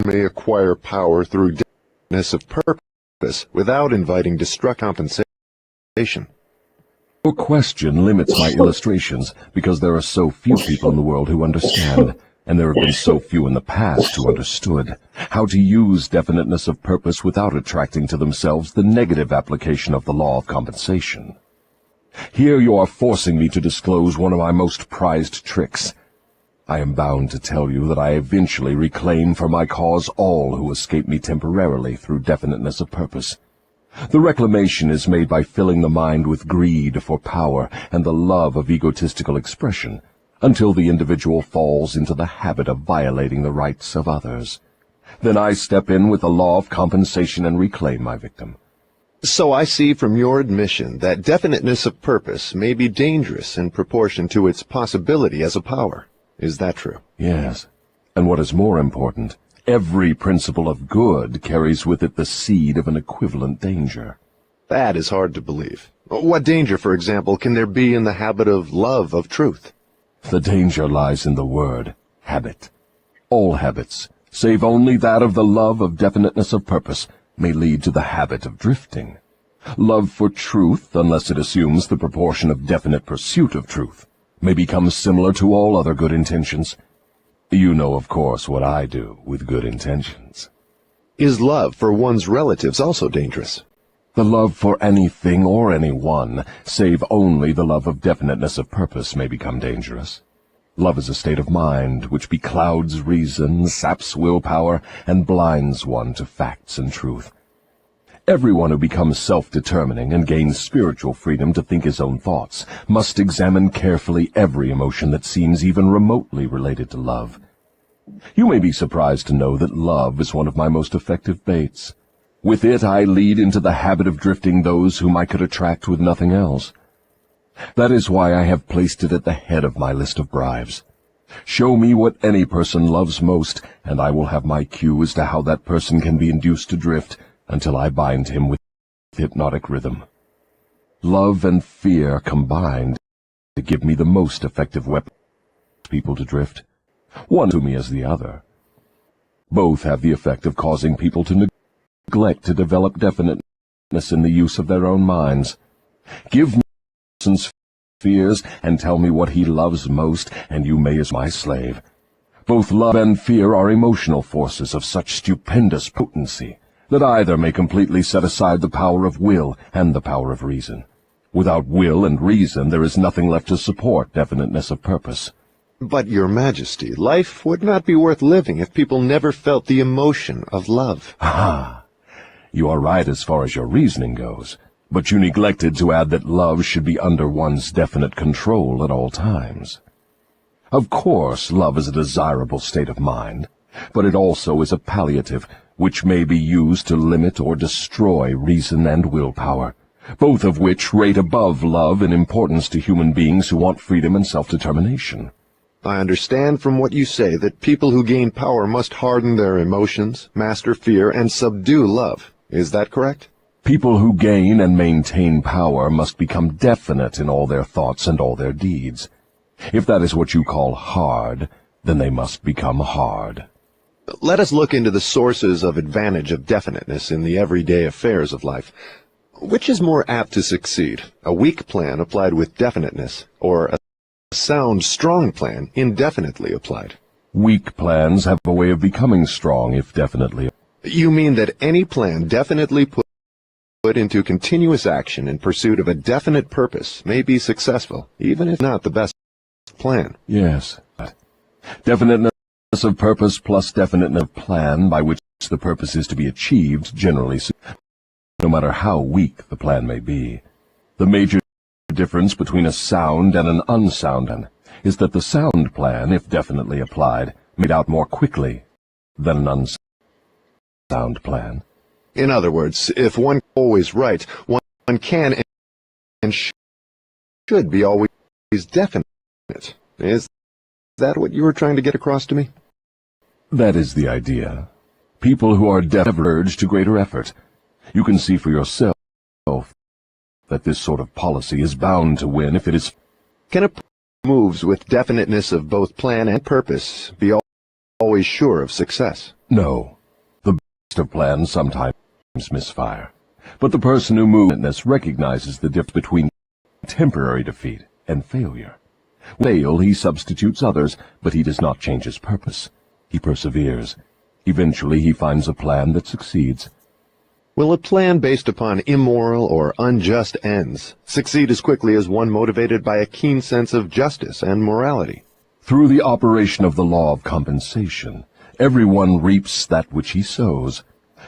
May acquire power through definiteness of purpose without inviting destructive compensation. Your question limits my illustrations because there are so few people in the world who understand, and there have been so few in the past who understood, how to use definiteness of purpose without attracting to themselves the negative application of the law of compensation. Here you are forcing me to disclose one of my most prized tricks. I am bound to tell you that I eventually reclaim for my cause all who escape me temporarily through definiteness of purpose. The reclamation is made by filling the mind with greed for power and the love of egotistical expression, until the individual falls into the habit of violating the rights of others. Then I step in with the law of compensation and reclaim my victim. So I see from your admission that definiteness of purpose may be dangerous in proportion to its possibility as a power. Is that true? Yes. And what is more important, every principle of good carries with it the seed of an equivalent danger. That is hard to believe. What danger, for example, can there be in the habit of love of truth? The danger lies in the word habit. All habits, save only that of the love of definiteness of purpose, may lead to the habit of drifting. Love for truth, unless it assumes the proportion of definite pursuit of truth, may become similar to all other good intentions. You know, of course, what I do with good intentions. Is love for one's relatives also dangerous? The love for anything or anyone, save only the love of definiteness of purpose, may become dangerous. Love is a state of mind which beclouds reason, saps willpower, and blinds one to facts and truth. Everyone who becomes self-determining and gains spiritual freedom to think his own thoughts must examine carefully every emotion that seems even remotely related to love. You may be surprised to know that love is one of my most effective baits. With it I lead into the habit of drifting those whom I could attract with nothing else. That is why I have placed it at the head of my list of bribes. Show me what any person loves most, and I will have my cue as to how that person can be induced to drift, until I bind him with hypnotic rhythm. Love and fear combined to give me the most effective weapon for people to drift, one to me as the other. Both have the effect of causing people to neglect to develop definiteness in the use of their own minds. Give me a person's fears and tell me what he loves most, and you may as my slave. Both love and fear are emotional forces of such stupendous potency that either may completely set aside the power of will and the power of reason. Without will and reason, there is nothing left to support definiteness of purpose. But, Your Majesty, life would not be worth living if people never felt the emotion of love. Ah, you are right as far as your reasoning goes, but you neglected to add that love should be under one's definite control at all times. Of course, love is a desirable state of mind, but it also is a palliative, which may be used to limit or destroy reason and willpower, both of which rate above love in importance to human beings who want freedom and self-determination. I understand from what you say that people who gain power must harden their emotions, master fear, and subdue love. Is that correct? People who gain and maintain power must become definite in all their thoughts and all their deeds. If that is what you call hard, then they must become hard. Let us look into the sources of advantage of definiteness in the everyday affairs of life. Which is more apt to succeed, a weak plan applied with definiteness, or a sound, strong plan indefinitely applied? Weak plans have a way of becoming strong if definitely. You mean that any plan definitely put into continuous action in pursuit of a definite purpose may be successful, even if not the best plan? Yes. Definiteness of purpose plus definiteness of plan by which the purpose is to be achieved generally, no matter how weak the plan may be. The major difference between a sound and an unsound plan is that the sound plan, if definitely applied, made out more quickly than an unsound plan. In other words, if one is always right, one can and should be always definite. Is that what you were trying to get across to me? That is the idea. People who are deaf urge to greater effort. You can see for yourself that this sort of policy is bound to win if it is... Can a moves with definiteness of both plan and purpose be always sure of success? No. The best of plans sometimes misfire. But the person who moves recognizes the difference between temporary defeat and failure. When he fails, he substitutes others, but he does not change his purpose. He perseveres. Eventually he finds a plan that succeeds. Will a plan based upon immoral or unjust ends succeed as quickly as one motivated by a keen sense of justice and morality? Through the operation of the law of compensation, everyone reaps that which he sows.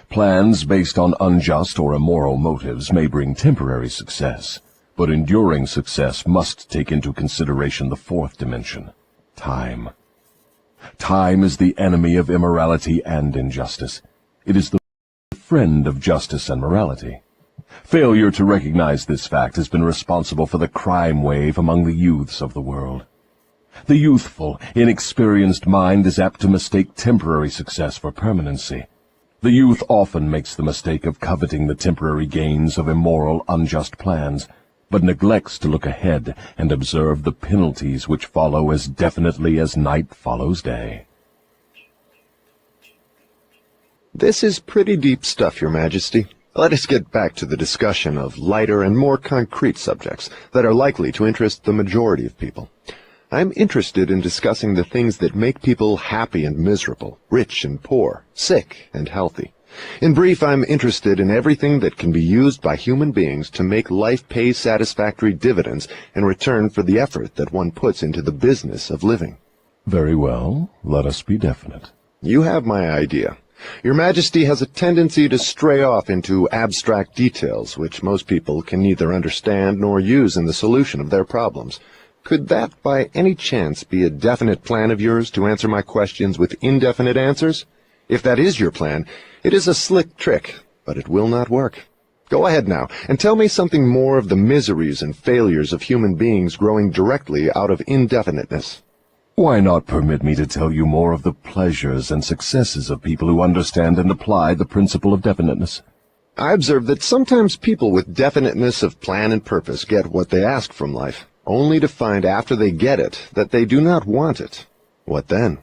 Plans based on unjust or immoral motives may bring temporary success, but enduring success must take into consideration the fourth dimension, time. Time is the enemy of immorality and injustice. It is the friend of justice and morality. Failure to recognize this fact has been responsible for the crime wave among the youths of the world. The youthful, inexperienced mind is apt to mistake temporary success for permanency. The youth often makes the mistake of coveting the temporary gains of immoral, unjust plans, but neglects to look ahead and observe the penalties which follow as definitely as night follows day. This is pretty deep stuff, Your Majesty. Let us get back to the discussion of lighter and more concrete subjects that are likely to interest the majority of people. I'm interested in discussing the things that make people happy and miserable, rich and poor, sick and healthy. In brief, I'm interested in everything that can be used by human beings to make life pay satisfactory dividends in return for the effort that one puts into the business of living. Very well, let us be definite. You have my idea. Your Majesty has a tendency to stray off into abstract details which most people can neither understand nor use in the solution of their problems. Could that by any chance be a definite plan of yours to answer my questions with indefinite answers? If that is your plan, it is a slick trick, but it will not work. Go ahead now, and tell me something more of the miseries and failures of human beings growing directly out of indefiniteness. Why not permit me to tell you more of the pleasures and successes of people who understand and apply the principle of definiteness? I observe that sometimes people with definiteness of plan and purpose get what they ask from life, only to find after they get it that they do not want it. What then?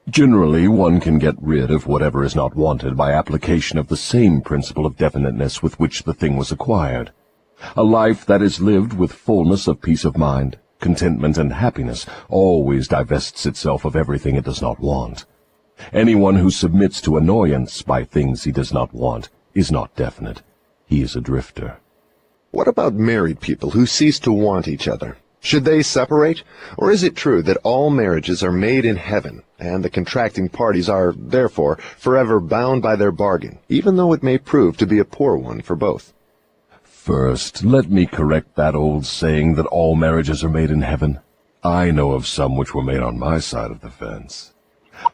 Generally, one can get rid of whatever is not wanted by application of the same principle of definiteness with which the thing was acquired. A life that is lived with fullness of peace of mind, contentment, and happiness always divests itself of everything it does not want. Anyone who submits to annoyance by things he does not want is not definite. He is a drifter. What about married people who cease to want each other? Should they separate? Or is it true that all marriages are made in heaven, and the contracting parties are, therefore, forever bound by their bargain, even though it may prove to be a poor one for both? First, let me correct that old saying that all marriages are made in heaven. I know of some which were made on my side of the fence.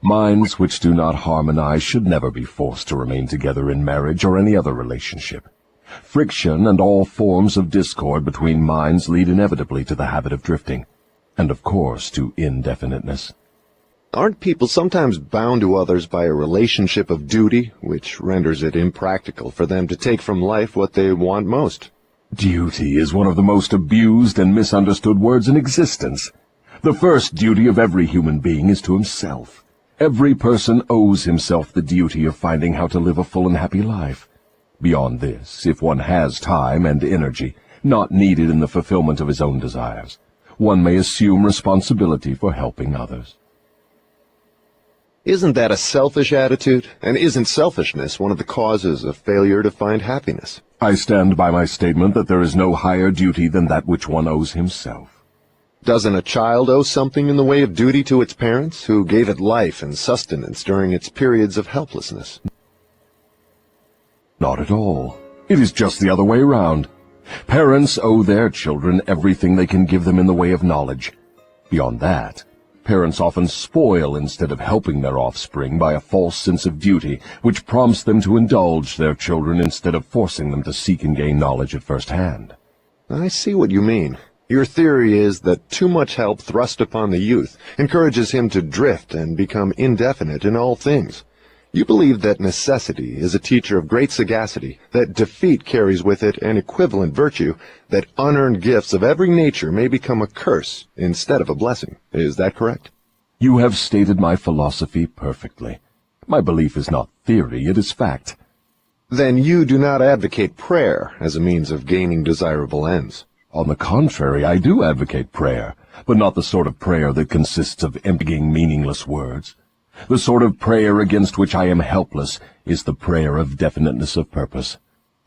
Minds which do not harmonize should never be forced to remain together in marriage or any other relationship. Friction and all forms of discord between minds lead inevitably to the habit of drifting, and of course to indefiniteness. Aren't people sometimes bound to others by a relationship of duty, which renders it impractical for them to take from life what they want most? Duty is one of the most abused and misunderstood words in existence. The first duty of every human being is to himself. Every person owes himself the duty of finding how to live a full and happy life. Beyond this, if one has time and energy, not needed in the fulfillment of his own desires, one may assume responsibility for helping others. Isn't that a selfish attitude? And isn't selfishness one of the causes of failure to find happiness? I stand by my statement that there is no higher duty than that which one owes himself. Doesn't a child owe something in the way of duty to its parents, who gave it life and sustenance during its periods of helplessness? Not at all. It is just the other way round. Parents owe their children everything they can give them in the way of knowledge. Beyond that, parents often spoil instead of helping their offspring by a false sense of duty, which prompts them to indulge their children instead of forcing them to seek and gain knowledge at first hand. I see what you mean. Your theory is that too much help thrust upon the youth encourages him to drift and become indefinite in all things. You believe that necessity is a teacher of great sagacity, that defeat carries with it an equivalent virtue, that unearned gifts of every nature may become a curse instead of a blessing. Is that correct? You have stated my philosophy perfectly. My belief is not theory, it is fact. Then you do not advocate prayer as a means of gaining desirable ends. On the contrary, I do advocate prayer, but not the sort of prayer that consists of emptying meaningless words. The sort of prayer against which I am helpless is the prayer of definiteness of purpose.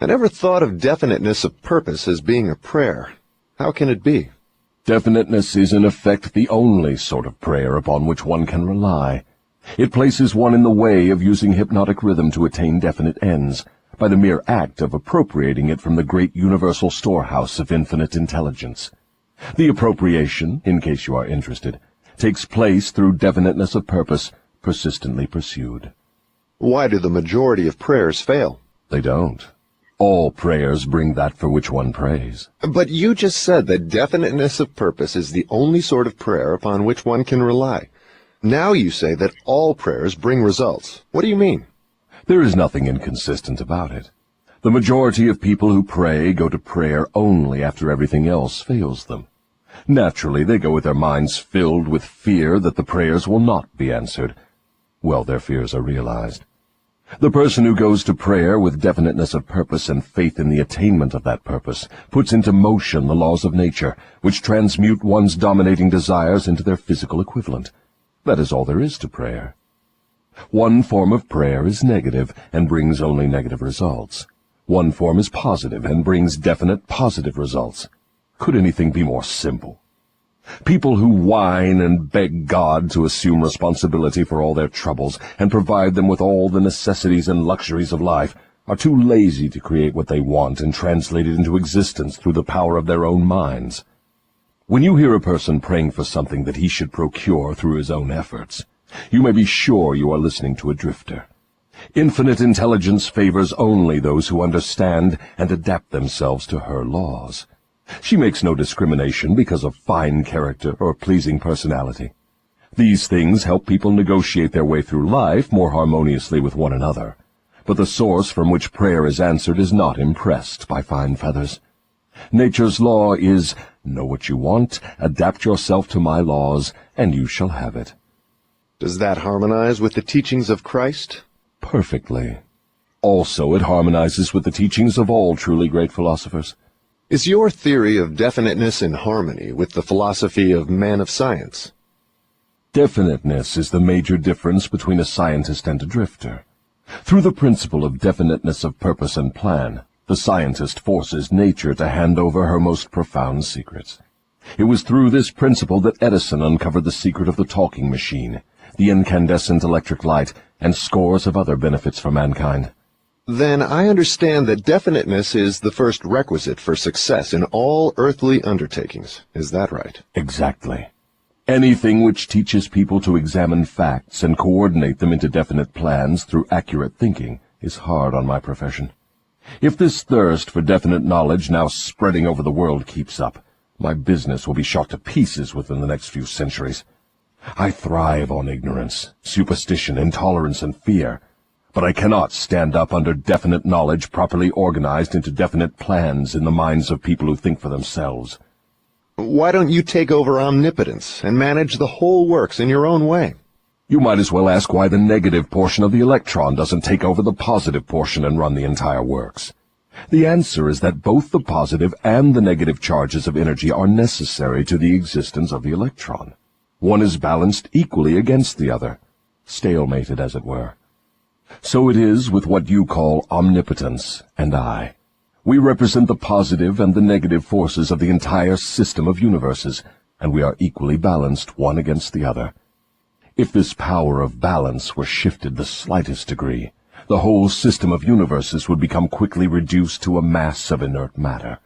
I never thought of definiteness of purpose as being a prayer. How can it be? Definiteness is in effect the only sort of prayer upon which one can rely. It places one in the way of using hypnotic rhythm to attain definite ends, by the mere act of appropriating it from the great universal storehouse of infinite intelligence. The appropriation, in case you are interested, takes place through definiteness of purpose, persistently pursued. Why do the majority of prayers fail? They don't. All prayers bring that for which one prays. But you just said that definiteness of purpose is the only sort of prayer upon which one can rely. Now you say that all prayers bring results. What do you mean? There is nothing inconsistent about it. The majority of people who pray go to prayer only after everything else fails them. Naturally, they go with their minds filled with fear that the prayers will not be answered. Well, their fears are realized. The person who goes to prayer with definiteness of purpose and faith in the attainment of that purpose puts into motion the laws of nature, which transmute one's dominating desires into their physical equivalent. That is all there is to prayer. One form of prayer is negative and brings only negative results. One form is positive and brings definite positive results. Could anything be more simple? People who whine and beg God to assume responsibility for all their troubles and provide them with all the necessities and luxuries of life are too lazy to create what they want and translate it into existence through the power of their own minds. When you hear a person praying for something that he should procure through his own efforts, you may be sure you are listening to a drifter. Infinite intelligence favors only those who understand and adapt themselves to her laws. She makes no discrimination because of fine character or pleasing personality. These things help people negotiate their way through life more harmoniously with one another. But the source from which prayer is answered is not impressed by fine feathers. Nature's law is, know what you want, adapt yourself to my laws, and you shall have it. Does that harmonize with the teachings of Christ? Perfectly. Also, it harmonizes with the teachings of all truly great philosophers. Is your theory of definiteness in harmony with the philosophy of man of science? Definiteness is the major difference between a scientist and a drifter. Through the principle of definiteness of purpose and plan, the scientist forces nature to hand over her most profound secrets. It was through this principle that Edison uncovered the secret of the talking machine, the incandescent electric light, and scores of other benefits for mankind. Then I understand that definiteness is the first requisite for success in all earthly undertakings. Is that right? Exactly. Anything which teaches people to examine facts and coordinate them into definite plans through accurate thinking is hard on my profession. If this thirst for definite knowledge now spreading over the world keeps up, my business will be shot to pieces within the next few centuries. I thrive on ignorance, superstition, intolerance, and fear. But I cannot stand up under definite knowledge properly organized into definite plans in the minds of people who think for themselves. Why don't you take over omnipotence and manage the whole works in your own way? You might as well ask why the negative portion of the electron doesn't take over the positive portion and run the entire works. The answer is that both the positive and the negative charges of energy are necessary to the existence of the electron. One is balanced equally against the other, stalemated as it were. So it is with what you call omnipotence and I. We represent the positive and the negative forces of the entire system of universes, and we are equally balanced one against the other. If this power of balance were shifted the slightest degree, the whole system of universes would become quickly reduced to a mass of inert matter.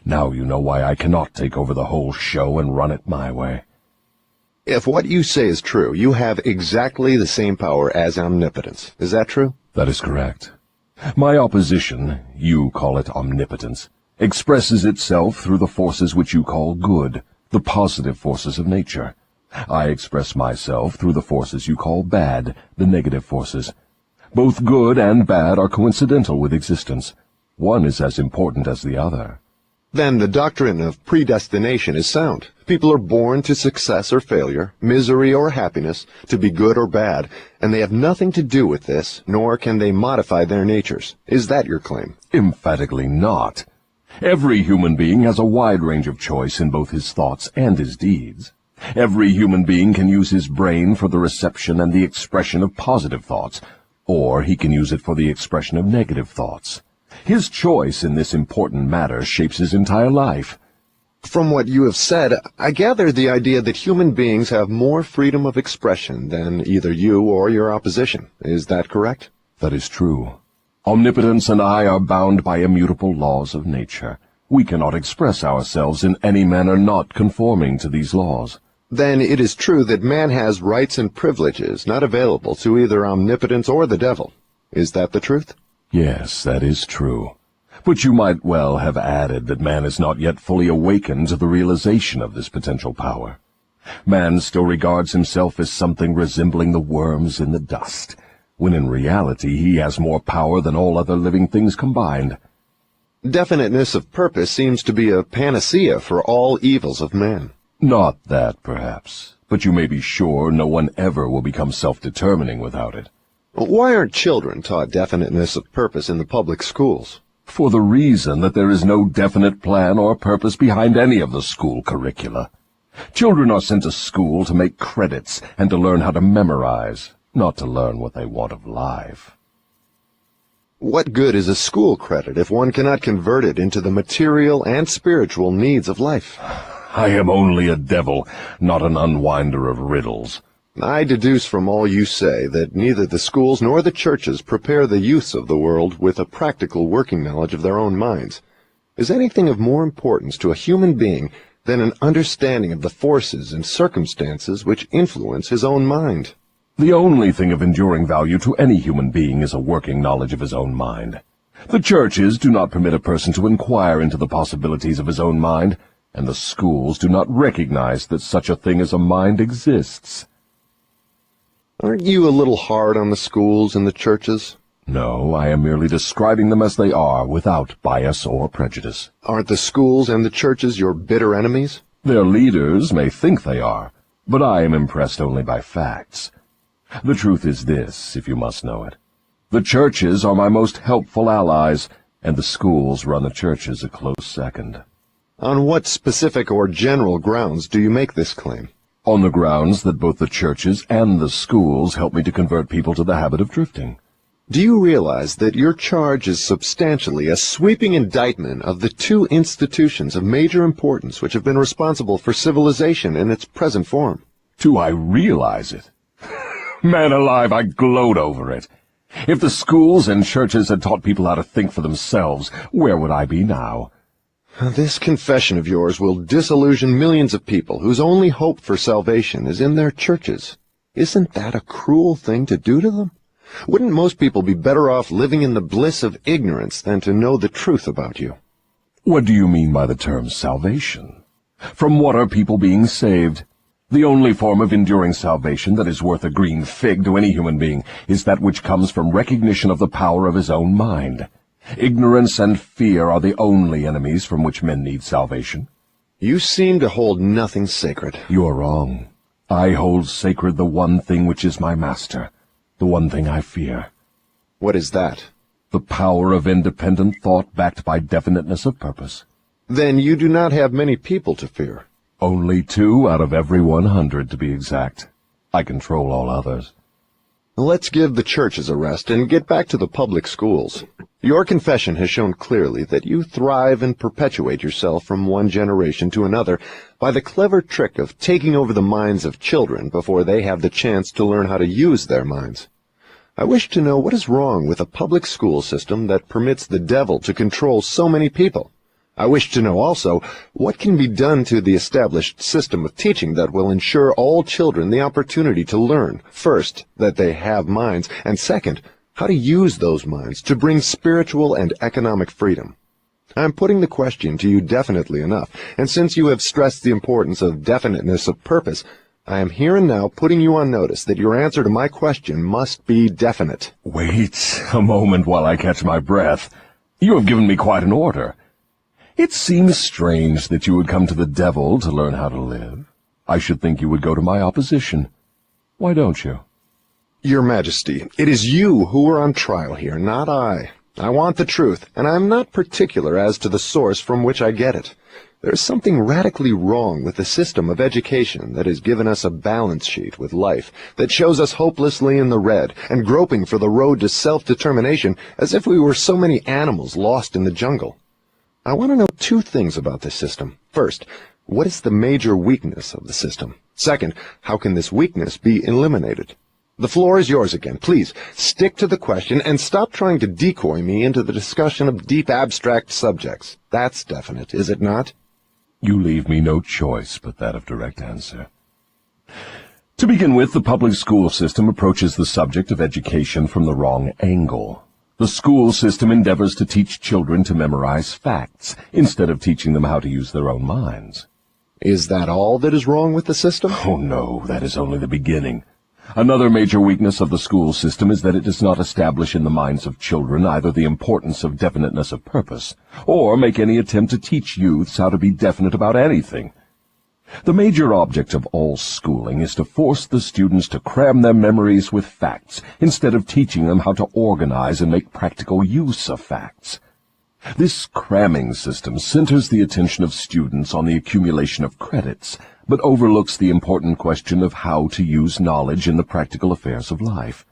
Now you know why I cannot take over the whole show and run it my way. If what you say is true, you have exactly the same power as omnipotence. Is that true? That is correct. My opposition, you call it omnipotence, expresses itself through the forces which you call good, the positive forces of nature. I express myself through the forces you call bad, the negative forces. Both good and bad are coincidental with existence. One is as important as the other. Then the doctrine of predestination is sound. People are born to success or failure, misery or happiness, to be good or bad, and they have nothing to do with this, nor can they modify their natures. Is that your claim? Emphatically not. Every human being has a wide range of choice in both his thoughts and his deeds. Every human being can use his brain for the reception and the expression of positive thoughts, or he can use it for the expression of negative thoughts. His choice in this important matter shapes his entire life. From what you have said, I gather the idea that human beings have more freedom of expression than either you or your opposition. Is that correct? That is true. Omnipotence and I are bound by immutable laws of nature. We cannot express ourselves in any manner not conforming to these laws. Then it is true that man has rights and privileges not available to either omnipotence or the devil. Is that the truth? Yes, that is true. But you might well have added that man is not yet fully awakened to the realization of this potential power. Man still regards himself as something resembling the worms in the dust, when in reality he has more power than all other living things combined. Definiteness of purpose seems to be a panacea for all evils of man. Not that, perhaps, but you may be sure no one ever will become self-determining without it. Why aren't children taught definiteness of purpose in the public schools? For the reason that there is no definite plan or purpose behind any of the school curricula. Children are sent to school to make credits and to learn how to memorize, not to learn what they want of life. What good is a school credit if one cannot convert it into the material and spiritual needs of life? I am only a devil, not an unwinder of riddles. I deduce from all you say that neither the schools nor the churches prepare the youths of the world with a practical working knowledge of their own minds. Is anything of more importance to a human being than an understanding of the forces and circumstances which influence his own mind? The only thing of enduring value to any human being is a working knowledge of his own mind. The churches do not permit a person to inquire into the possibilities of his own mind, and the schools do not recognize that such a thing as a mind exists. Aren't you a little hard on the schools and the churches? No, I am merely describing them as they are, without bias or prejudice. Aren't the schools and the churches your bitter enemies? Their leaders may think they are, but I am impressed only by facts. The truth is this, if you must know it. The churches are my most helpful allies, and the schools run the churches a close second. On what specific or general grounds do you make this claim? On the grounds that both the churches and the schools help me to convert people to the habit of drifting. Do you realize that your charge is substantially a sweeping indictment of the two institutions of major importance which have been responsible for civilization in its present form? Do I realize it? Man alive, I gloat over it. If the schools and churches had taught people how to think for themselves, where would I be now? This confession of yours will disillusion millions of people whose only hope for salvation is in their churches. Isn't that a cruel thing to do to them? Wouldn't most people be better off living in the bliss of ignorance than to know the truth about you? What do you mean by the term salvation? From what are people being saved? The only form of enduring salvation that is worth a green fig to any human being is that which comes from recognition of the power of his own mind. Ignorance and fear are the only enemies from which men need salvation. You seem to hold nothing sacred. You are wrong. I hold sacred the one thing which is my master, the one thing I fear. What is that? The power of independent thought backed by definiteness of purpose. Then you do not have many people to fear. Only 2 out of every 100, to be exact. I control all others. Let's give the churches a rest and get back to the public schools. Your confession has shown clearly that you thrive and perpetuate yourself from one generation to another by the clever trick of taking over the minds of children before they have the chance to learn how to use their minds. I wish to know what is wrong with a public school system that permits the devil to control so many people. I wish to know also what can be done to the established system of teaching that will ensure all children the opportunity to learn, first, that they have minds, and second, how to use those minds to bring spiritual and economic freedom. I am putting the question to you definitely enough, and since you have stressed the importance of definiteness of purpose, I am here and now putting you on notice that your answer to my question must be definite. Wait a moment while I catch my breath. You have given me quite an order. It seems strange that you would come to the devil to learn how to live. I should think you would go to my opposition. Why don't you? Your Majesty, it is you who are on trial here, not I. I want the truth, and I am not particular as to the source from which I get it. There is something radically wrong with the system of education that has given us a balance sheet with life that shows us hopelessly in the red and groping for the road to self-determination as if we were so many animals lost in the jungle. I want to know two things about this system. First, what is the major weakness of the system? Second, how can this weakness be eliminated? The floor is yours again. Please, stick to the question and stop trying to decoy me into the discussion of deep abstract subjects. That's definite, is it not? You leave me no choice but that of direct answer. To begin with, the public school system approaches the subject of education from the wrong angle. The school system endeavors to teach children to memorize facts, instead of teaching them how to use their own minds. Is that all that is wrong with the system? Oh no, that is only the beginning. Another major weakness of the school system is that it does not establish in the minds of children either the importance of definiteness of purpose, or make any attempt to teach youths how to be definite about anything. The major object of all schooling is to force the students to cram their memories with facts, instead of teaching them how to organize and make practical use of facts. This cramming system centers the attention of students on the accumulation of credits, but overlooks the important question of how to use knowledge in the practical affairs of life.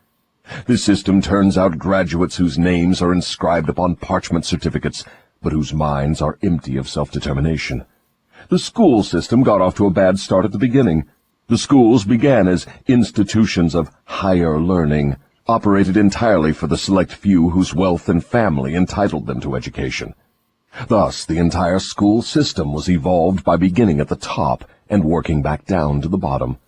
This system turns out graduates whose names are inscribed upon parchment certificates, but whose minds are empty of self-determination. The school system got off to a bad start at the beginning. The schools began as institutions of higher learning, operated entirely for the select few whose wealth and family entitled them to education. Thus, the entire school system was evolved by beginning at the top and working back down to the bottom.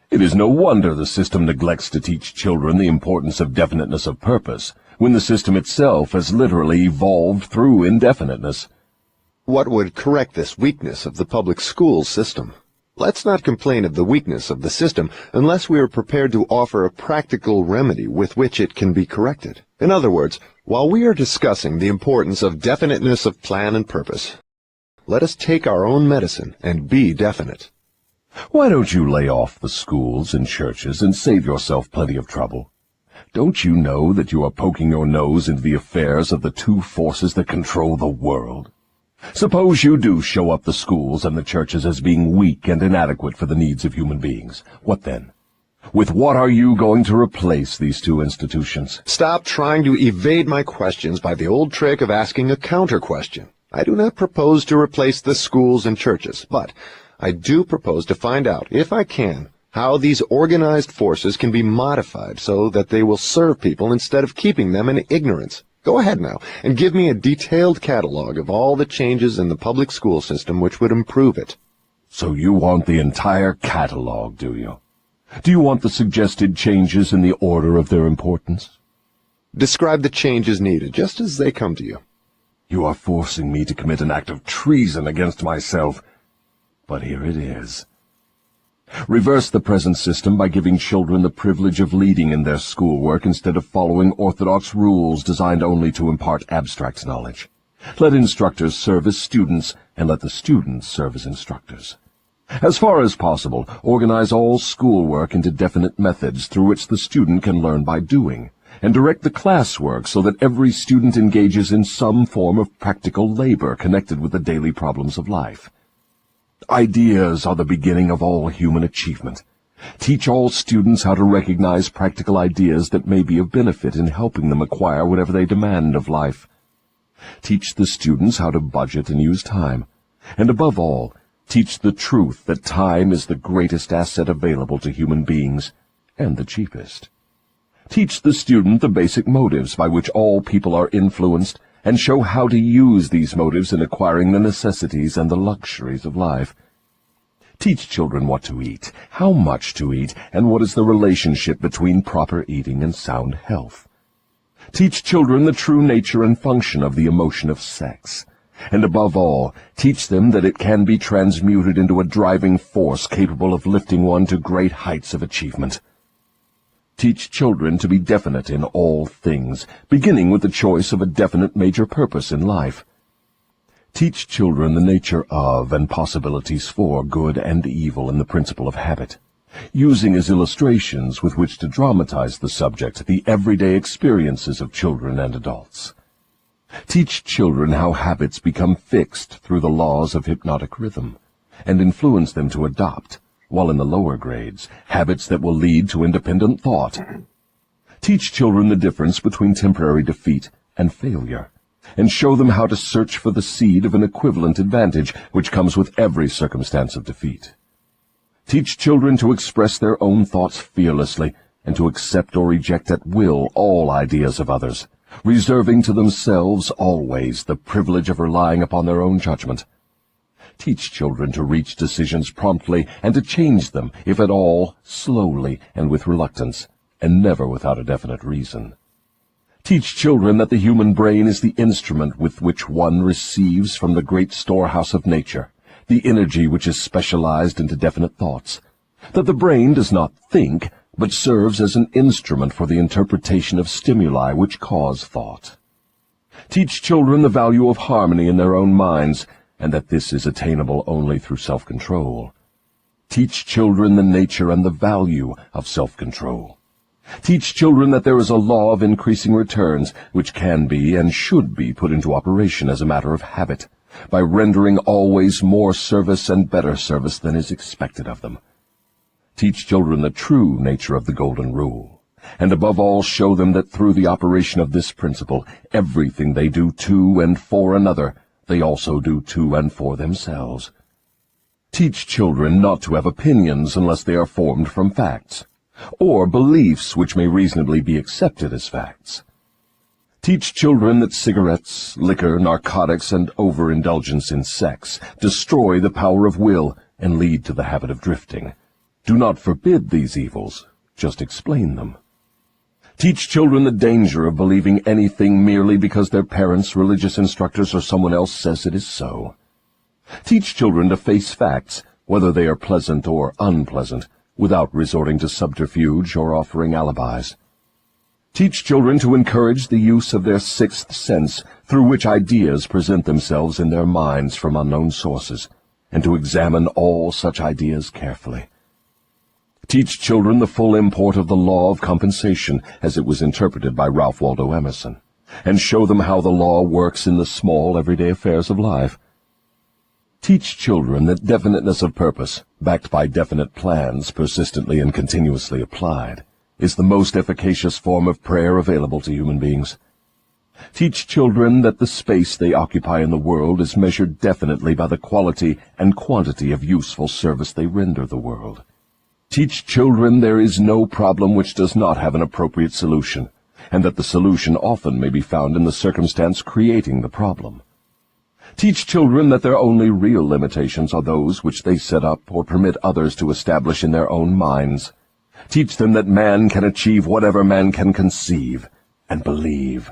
It is no wonder the system neglects to teach children the importance of definiteness of purpose, when the system itself has literally evolved through indefiniteness. What would correct this weakness of the public school system? Let's not complain of the weakness of the system unless we are prepared to offer a practical remedy with which it can be corrected. In other words, while we are discussing the importance of definiteness of plan and purpose, let us take our own medicine and be definite. Why don't you lay off the schools and churches and save yourself plenty of trouble? Don't you know that you are poking your nose into the affairs of the two forces that control the world? Suppose you do show up the schools and the churches as being weak and inadequate for the needs of human beings. What then? With what are you going to replace these two institutions? Stop trying to evade my questions by the old trick of asking a counter-question. I do not propose to replace the schools and churches, but I do propose to find out, if I can, how these organized forces can be modified so that they will serve people instead of keeping them in ignorance. Go ahead now and give me a detailed catalog of all the changes in the public school system which would improve it. So you want the entire catalog, do you? Do you want the suggested changes in the order of their importance? Describe the changes needed, just as they come to you. You are forcing me to commit an act of treason against myself. But here it is. Reverse the present system by giving children the privilege of leading in their schoolwork instead of following orthodox rules designed only to impart abstract knowledge. Let instructors serve as students, and let the students serve as instructors. As far as possible, organize all schoolwork into definite methods through which the student can learn by doing, and direct the classwork so that every student engages in some form of practical labor connected with the daily problems of life. Ideas are the beginning of all human achievement. Teach all students how to recognize practical ideas that may be of benefit in helping them acquire whatever they demand of life. Teach the students how to budget and use time. And above all, teach the truth that time is the greatest asset available to human beings, and the cheapest. Teach the student the basic motives by which all people are influenced, and show how to use these motives in acquiring the necessities and the luxuries of life. Teach children what to eat, how much to eat, and what is the relationship between proper eating and sound health. Teach children the true nature and function of the emotion of sex. And above all, teach them that it can be transmuted into a driving force capable of lifting one to great heights of achievement. Teach children to be definite in all things, beginning with the choice of a definite major purpose in life. Teach children the nature of and possibilities for good and evil in the principle of habit, using as illustrations with which to dramatize the subject the everyday experiences of children and adults. Teach children how habits become fixed through the laws of hypnotic rhythm, and influence them to adopt, while in the lower grades, habits that will lead to independent thought. Teach children the difference between temporary defeat and failure, and show them how to search for the seed of an equivalent advantage which comes with every circumstance of defeat. Teach children to express their own thoughts fearlessly, and to accept or reject at will all ideas of others, reserving to themselves always the privilege of relying upon their own judgment. Teach children to reach decisions promptly and to change them, if at all, slowly and with reluctance, and never without a definite reason. Teach children that the human brain is the instrument with which one receives from the great storehouse of nature the energy which is specialized into definite thoughts, that the brain does not think, but serves as an instrument for the interpretation of stimuli which cause thought. Teach children the value of harmony in their own minds, and that this is attainable only through self-control. Teach children the nature and the value of self-control. Teach children that there is a law of increasing returns, which can be and should be put into operation as a matter of habit, by rendering always more service and better service than is expected of them. Teach children the true nature of the Golden Rule, and above all show them that through the operation of this principle, everything they do to and for another, they also do to and for themselves. Teach children not to have opinions unless they are formed from facts, or beliefs which may reasonably be accepted as facts. Teach children that cigarettes, liquor, narcotics, and overindulgence in sex destroy the power of will and lead to the habit of drifting. Do not forbid these evils, just explain them. Teach children the danger of believing anything merely because their parents, religious instructors, or someone else says it is so. Teach children to face facts, whether they are pleasant or unpleasant, without resorting to subterfuge or offering alibis. Teach children to encourage the use of their sixth sense, through which ideas present themselves in their minds from unknown sources, and to examine all such ideas carefully. Teach children the full import of the law of compensation as it was interpreted by Ralph Waldo Emerson, and show them how the law works in the small everyday affairs of life. Teach children that definiteness of purpose, backed by definite plans persistently and continuously applied, is the most efficacious form of prayer available to human beings. Teach children that the space they occupy in the world is measured definitely by the quality and quantity of useful service they render the world. Teach children there is no problem which does not have an appropriate solution, and that the solution often may be found in the circumstance creating the problem. Teach children that their only real limitations are those which they set up or permit others to establish in their own minds. Teach them that man can achieve whatever man can conceive and believe.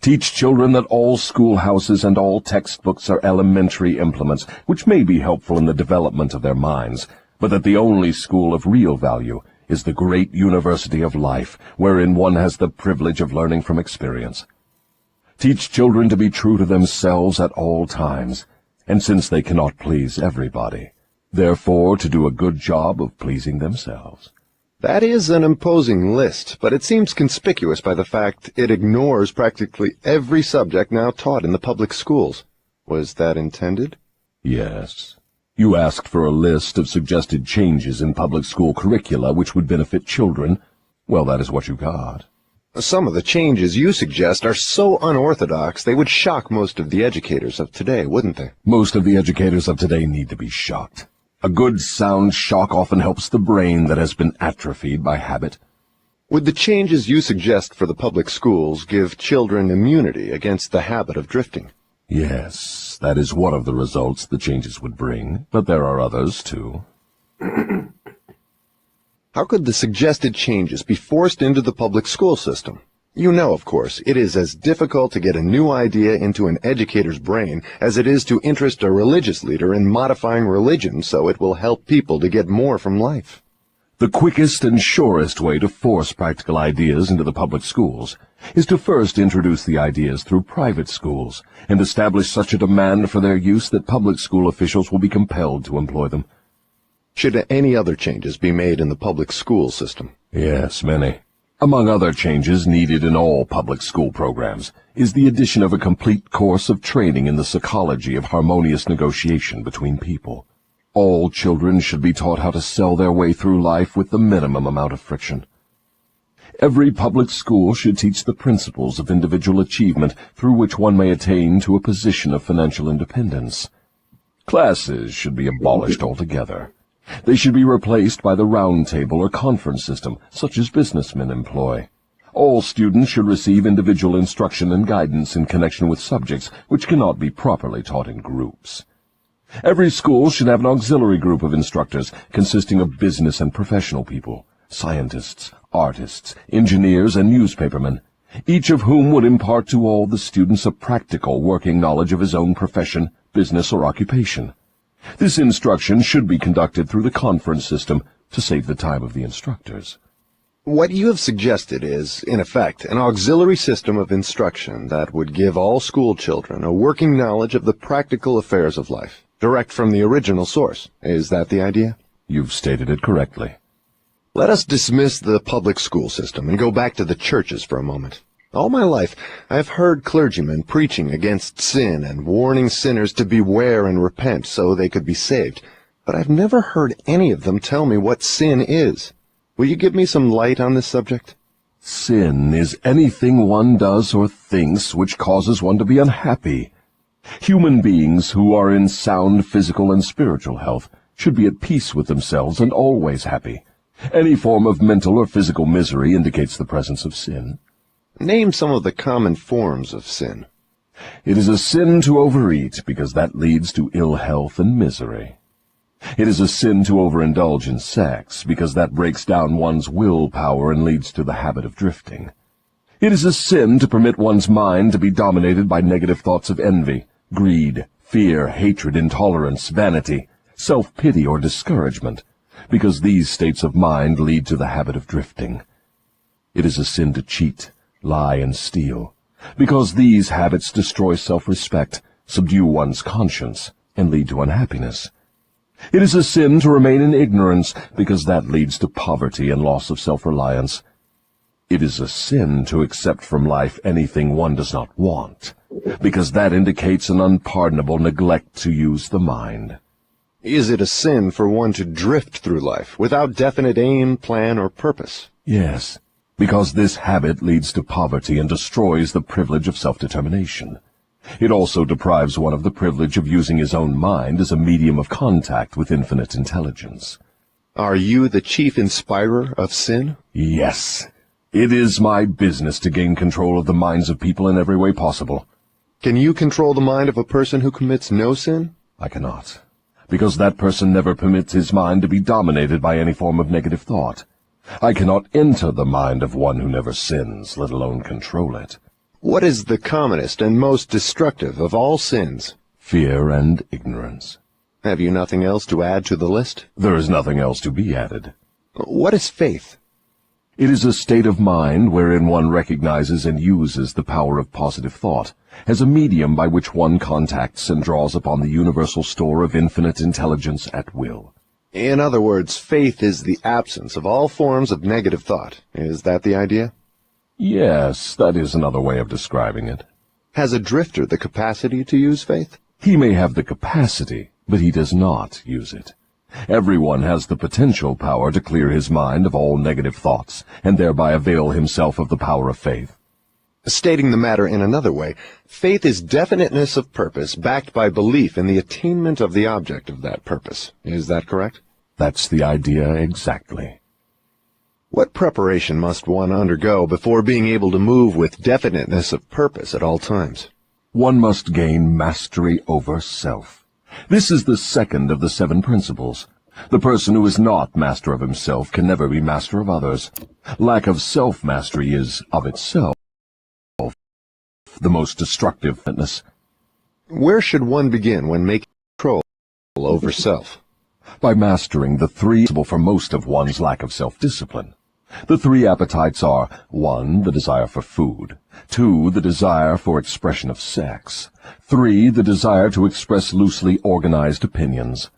Teach children that all schoolhouses and all textbooks are elementary implements, which may be helpful in the development of their minds, but that the only school of real value is the great university of life, wherein one has the privilege of learning from experience. Teach children to be true to themselves at all times, and since they cannot please everybody, therefore to do a good job of pleasing themselves. That is an imposing list, but it seems conspicuous by the fact it ignores practically every subject now taught in the public schools. Was that intended? Yes. You asked for a list of suggested changes in public school curricula which would benefit children. Well, that is what you got. Some of the changes you suggest are so unorthodox they would shock most of the educators of today, wouldn't they? Most of the educators of today need to be shocked. A good, sound shock often helps the brain that has been atrophied by habit. Would the changes you suggest for the public schools give children immunity against the habit of drifting? Yes, that is one of the results the changes would bring, but there are others, too. How could the suggested changes be forced into the public school system? You know, of course, it is as difficult to get a new idea into an educator's brain as it is to interest a religious leader in modifying religion so it will help people to get more from life. The quickest and surest way to force practical ideas into the public schools is to first introduce the ideas through private schools and establish such a demand for their use that public school officials will be compelled to employ them. Should any other changes be made in the public school system? Yes, many. Among other changes needed in all public school programs is the addition of a complete course of training in the psychology of harmonious negotiation between people. All children should be taught how to sell their way through life with the minimum amount of friction. Every public school should teach the principles of individual achievement through which one may attain to a position of financial independence. Classes should be abolished altogether. They should be replaced by the round table or conference system, such as businessmen employ. All students should receive individual instruction and guidance in connection with subjects which cannot be properly taught in groups. Every school should have an auxiliary group of instructors consisting of business and professional people, scientists, artists, engineers, and newspapermen, each of whom would impart to all the students a practical working knowledge of his own profession, business, or occupation. This instruction should be conducted through the conference system to save the time of the instructors. What you have suggested is, in effect, an auxiliary system of instruction that would give all school children a working knowledge of the practical affairs of life, direct from the original source. Is that the idea? You've stated it correctly. Let us dismiss the public school system and go back to the churches for a moment. All my life, I have heard clergymen preaching against sin and warning sinners to beware and repent so they could be saved, but I've never heard any of them tell me what sin is. Will you give me some light on this subject? Sin is anything one does or thinks which causes one to be unhappy. Human beings who are in sound physical and spiritual health should be at peace with themselves and always happy. Any form of mental or physical misery indicates the presence of sin. Name some of the common forms of sin. It is a sin to overeat, because that leads to ill health and misery. It is a sin to overindulge in sex, because that breaks down one's willpower and leads to the habit of drifting. It is a sin to permit one's mind to be dominated by negative thoughts of envy, greed, fear, hatred, intolerance, vanity, self-pity, or discouragement, because these states of mind lead to the habit of drifting. It is a sin to cheat, lie, and steal, because these habits destroy self-respect, subdue one's conscience, and lead to unhappiness. It is a sin to remain in ignorance, because that leads to poverty and loss of self-reliance. It is a sin to accept from life anything one does not want, because that indicates an unpardonable neglect to use the mind. Is it a sin for one to drift through life without definite aim, plan, or purpose? Yes, because this habit leads to poverty and destroys the privilege of self-determination. It also deprives one of the privilege of using his own mind as a medium of contact with infinite intelligence. Are you the chief inspirer of sin? Yes, it is my business to gain control of the minds of people in every way possible. Can you control the mind of a person who commits no sin? I cannot, because that person never permits his mind to be dominated by any form of negative thought. I cannot enter the mind of one who never sins, let alone control it. What is the commonest and most destructive of all sins? Fear and ignorance. Have you nothing else to add to the list? There is nothing else to be added. What is faith? It is a state of mind wherein one recognizes and uses the power of positive thought as a medium by which one contacts and draws upon the universal store of infinite intelligence at will. In other words, faith is the absence of all forms of negative thought. Is that the idea? Yes, that is another way of describing it. Has a drifter the capacity to use faith? He may have the capacity, but he does not use it. Everyone has the potential power to clear his mind of all negative thoughts, and thereby avail himself of the power of faith. Stating the matter in another way, faith is definiteness of purpose backed by belief in the attainment of the object of that purpose. Is that correct? That's the idea exactly. What preparation must one undergo before being able to move with definiteness of purpose at all times? One must gain mastery over self. This is the second of the 7 principles. The person who is not master of himself can never be master of others. Lack of self-mastery is, of itself, the most destructive fitness. Where should one begin when making control over self? By mastering the 3 responsible for most of one's lack of self-discipline. The 3 appetites are 1. The desire for food, 2. The desire for expression of sex, 3. The desire to express loosely organized opinions.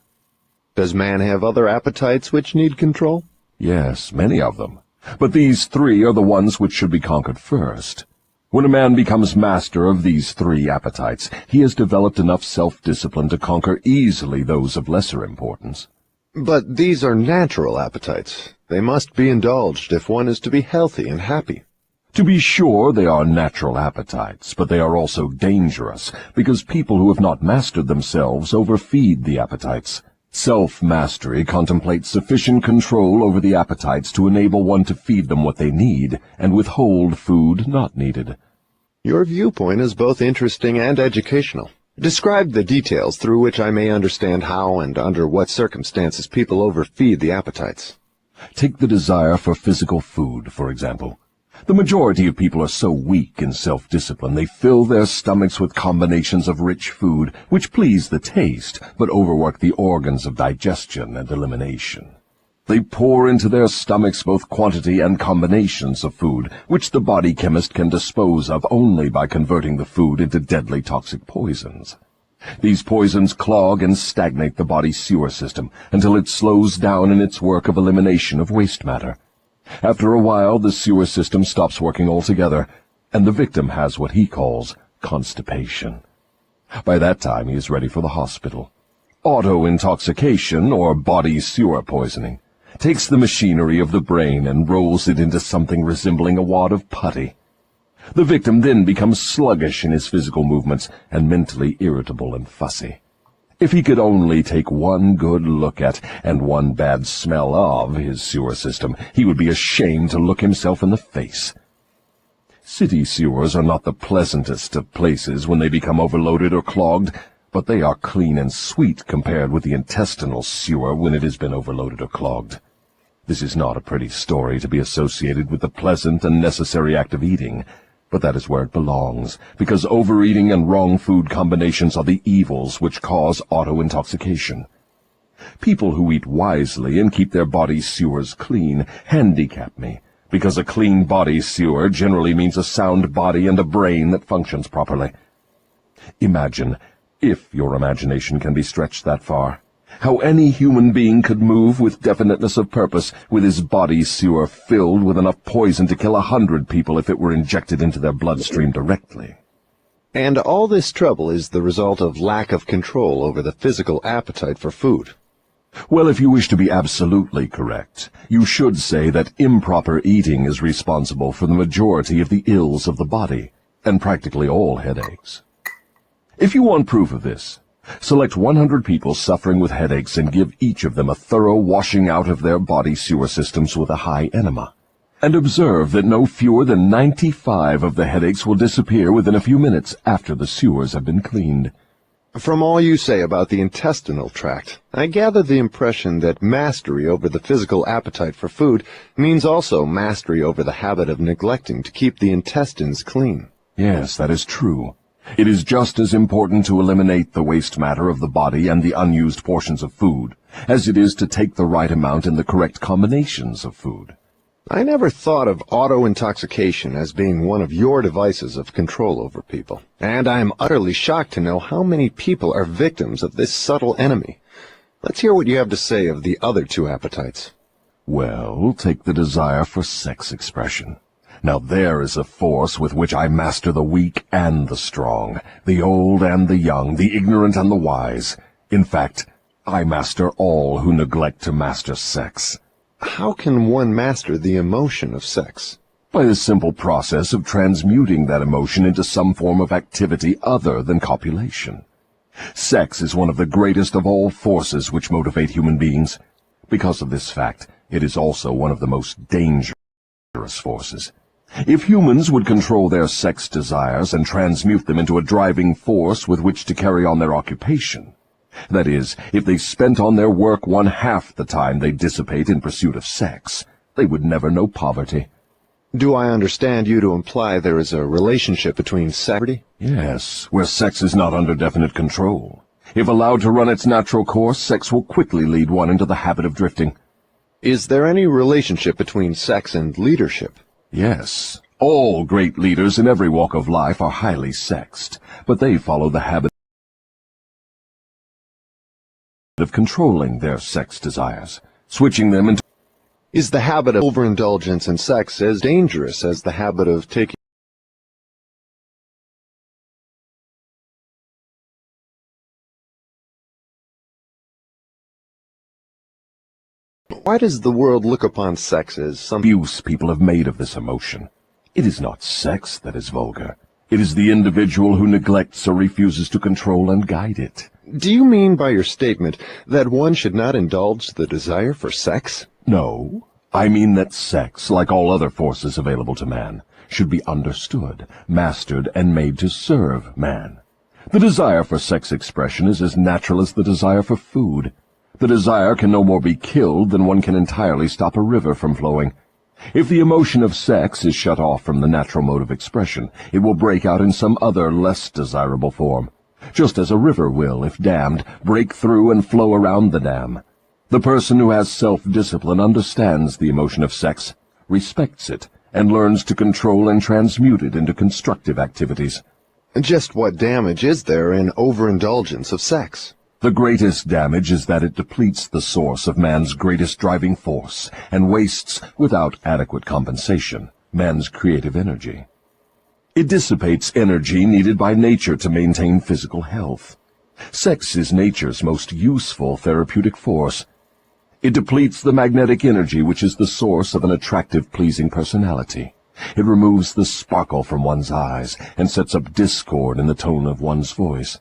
Does man have other appetites which need control? Yes, many of them. But these 3 are the ones which should be conquered first. When a man becomes master of these 3 appetites, he has developed enough self-discipline to conquer easily those of lesser importance. But these are natural appetites. They must be indulged if one is to be healthy and happy. To be sure, they are natural appetites, but they are also dangerous, because people who have not mastered themselves overfeed the appetites. Self-mastery contemplates sufficient control over the appetites to enable one to feed them what they need, and withhold food not needed. Your viewpoint is both interesting and educational. Describe the details through which I may understand how and under what circumstances people overfeed the appetites. Take the desire for physical food, for example. The majority of people are so weak in self-discipline they fill their stomachs with combinations of rich food which please the taste, but overwork the organs of digestion and elimination. They pour into their stomachs both quantity and combinations of food, which the body chemist can dispose of only by converting the food into deadly toxic poisons. These poisons clog and stagnate the body's sewer system until it slows down in its work of elimination of waste matter. After a while, the sewer system stops working altogether, and the victim has what he calls constipation. By that time, he is ready for the hospital. Auto-intoxication, or body sewer poisoning, takes the machinery of the brain and rolls it into something resembling a wad of putty. The victim then becomes sluggish in his physical movements and mentally irritable and fussy. If he could only take one good look at and one bad smell of his sewer system, he would be ashamed to look himself in the face. City sewers are not the pleasantest of places when they become overloaded or clogged, but they are clean and sweet compared with the intestinal sewer when it has been overloaded or clogged. This is not a pretty story to be associated with the pleasant and necessary act of eating, but that is where it belongs, because overeating and wrong food combinations are the evils which cause auto-intoxication. People who eat wisely and keep their body sewers clean handicap me, because a clean body sewer generally means a sound body and a brain that functions properly. Imagine, if your imagination can be stretched that far, how any human being could move with definiteness of purpose with his body sewer filled with enough poison to kill 100 people if it were injected into their bloodstream directly. And all this trouble is the result of lack of control over the physical appetite for food. Well, if you wish to be absolutely correct, you should say that improper eating is responsible for the majority of the ills of the body, and practically all headaches. If you want proof of this, select 100 people suffering with headaches and give each of them a thorough washing out of their body sewer systems with a high enema, and observe that no fewer than 95 of the headaches will disappear within a few minutes after the sewers have been cleaned. From all you say about the intestinal tract, I gather the impression that mastery over the physical appetite for food means also mastery over the habit of neglecting to keep the intestines clean. Yes, that is true. It is just as important to eliminate the waste matter of the body and the unused portions of food as it is to take the right amount in the correct combinations of food. I never thought of auto-intoxication as being one of your devices of control over people, and I am utterly shocked to know how many people are victims of this subtle enemy. Let's hear what you have to say of the other 2 appetites. Well, take the desire for sex expression. Now there is a force with which I master the weak and the strong, the old and the young, the ignorant and the wise. In fact, I master all who neglect to master sex. How can one master the emotion of sex? By the simple process of transmuting that emotion into some form of activity other than copulation. Sex is one of the greatest of all forces which motivate human beings. Because of this fact, It is also one of the most dangerous forces. If humans would control their sex desires and transmute them into a driving force with which to carry on their occupation, that is, if they spent on their work 1/2 the time they dissipate in pursuit of sex, they would never know poverty. Do I understand you to imply there is a relationship between sex? Yes, where sex is not under definite control. If allowed to run its natural course, sex will quickly lead one into the habit of drifting. Is there any relationship between sex and leadership? Yes, all great leaders in every walk of life are highly sexed, but they follow the habit of controlling their sex desires, switching them into... Is the habit of overindulgence in sex as dangerous as the habit of taking... Why does the world look upon sex as some Use people have made of this emotion? It is not sex that is vulgar. It is the individual who neglects or refuses to control and guide it. Do you mean by your statement that one should not indulge the desire for sex? No, I mean that sex, like all other forces available to man, should be understood, mastered, and made to serve man. The desire for sex expression is as natural as the desire for food. The desire can no more be killed than one can entirely stop a river from flowing. If the emotion of sex is shut off from the natural mode of expression, it will break out in some other, less desirable form, just as a river will, if dammed, break through and flow around the dam. The person who has self-discipline understands the emotion of sex, respects it, and learns to control and transmute it into constructive activities. Just what damage is there in overindulgence of sex? The greatest damage is that it depletes the source of man's greatest driving force and wastes, without adequate compensation, man's creative energy. It dissipates energy needed by nature to maintain physical health. Sex is nature's most useful therapeutic force. It depletes the magnetic energy which is the source of an attractive, pleasing personality. It removes the sparkle from one's eyes and sets up discord in the tone of one's voice.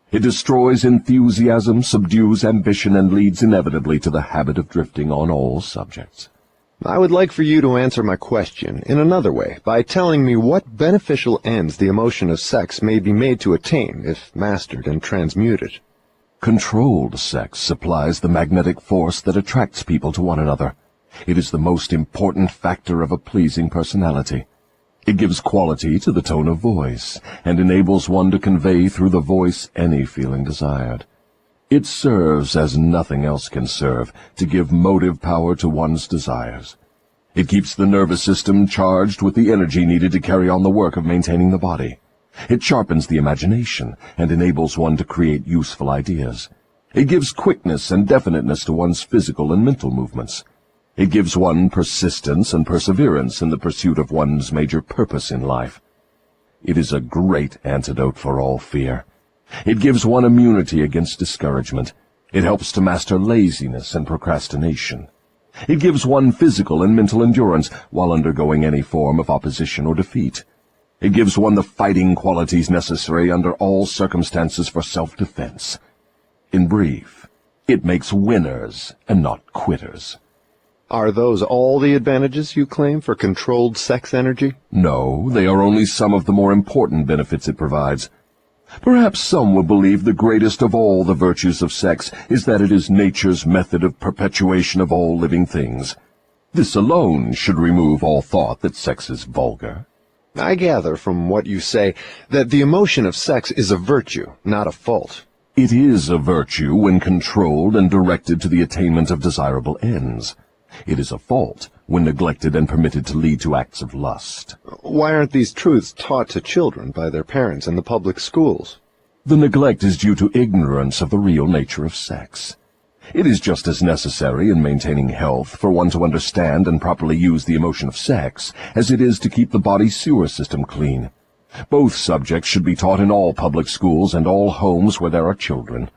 It destroys enthusiasm, subdues ambition, and leads inevitably to the habit of drifting on all subjects. I would like for you to answer my question in another way, by telling me what beneficial ends the emotion of sex may be made to attain if mastered and transmuted. Controlled sex supplies the magnetic force that attracts people to one another. It is the most important factor of a pleasing personality. It gives quality to the tone of voice, and enables one to convey through the voice any feeling desired. It serves, as nothing else can serve, to give motive power to one's desires. It keeps the nervous system charged with the energy needed to carry on the work of maintaining the body. It sharpens the imagination, and enables one to create useful ideas. It gives quickness and definiteness to one's physical and mental movements. It gives one persistence and perseverance in the pursuit of one's major purpose in life. It is a great antidote for all fear. It gives one immunity against discouragement. It helps to master laziness and procrastination. It gives one physical and mental endurance while undergoing any form of opposition or defeat. It gives one the fighting qualities necessary under all circumstances for self-defense. In brief, it makes winners and not quitters. Are those all the advantages you claim for controlled sex energy? No, they are only some of the more important benefits it provides. Perhaps some will believe the greatest of all the virtues of sex is that it is nature's method of perpetuation of all living things. This alone should remove all thought that sex is vulgar. I gather from what you say that the emotion of sex is a virtue, not a fault. It is a virtue when controlled and directed to the attainment of desirable ends. It is a fault when neglected and permitted to lead to acts of lust. Why aren't these truths taught to children by their parents in the public schools? The neglect is due to ignorance of the real nature of sex. It is just as necessary in maintaining health for one to understand and properly use the emotion of sex as it is to keep the body's sewer system clean. Both subjects should be taught in all public schools and all homes where there are children.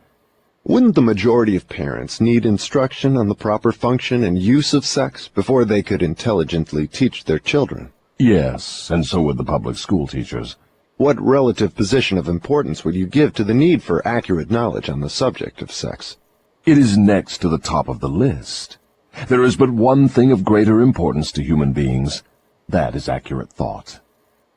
Wouldn't the majority of parents need instruction on the proper function and use of sex before they could intelligently teach their children? Yes, and so would the public school teachers. What relative position of importance would you give to the need for accurate knowledge on the subject of sex? It is next to the top of the list. There is but one thing of greater importance to human beings. That is accurate thought.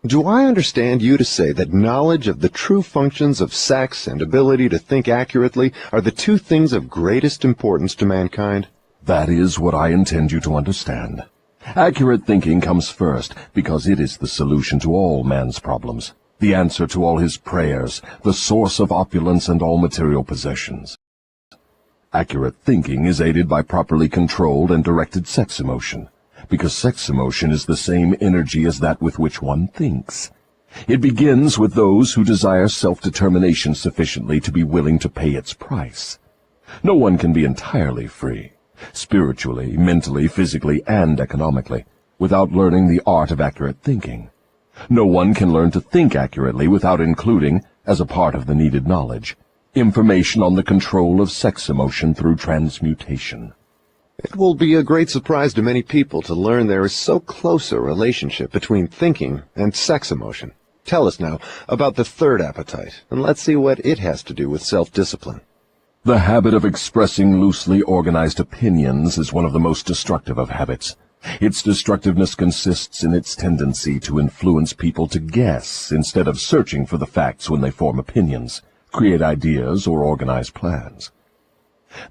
Do I understand you to say that knowledge of the true functions of sex and ability to think accurately are the two things of greatest importance to mankind? That is what I intend you to understand. Accurate thinking comes first because it is the solution to all man's problems, the answer to all his prayers, the source of opulence and all material possessions. Accurate thinking is aided by properly controlled and directed sex emotion, because sex emotion is the same energy as that with which one thinks. It begins with those who desire self-determination sufficiently to be willing to pay its price. No one can be entirely free, spiritually, mentally, physically, and economically, without learning the art of accurate thinking. No one can learn to think accurately without including, as a part of the needed knowledge, information on the control of sex emotion through transmutation. It will be a great surprise to many people to learn there is so close a relationship between thinking and sex emotion. Tell us now about the third appetite, and let's see what it has to do with self-discipline. The habit of expressing loosely organized opinions is one of the most destructive of habits. Its destructiveness consists in its tendency to influence people to guess instead of searching for the facts when they form opinions, create ideas, or organize plans.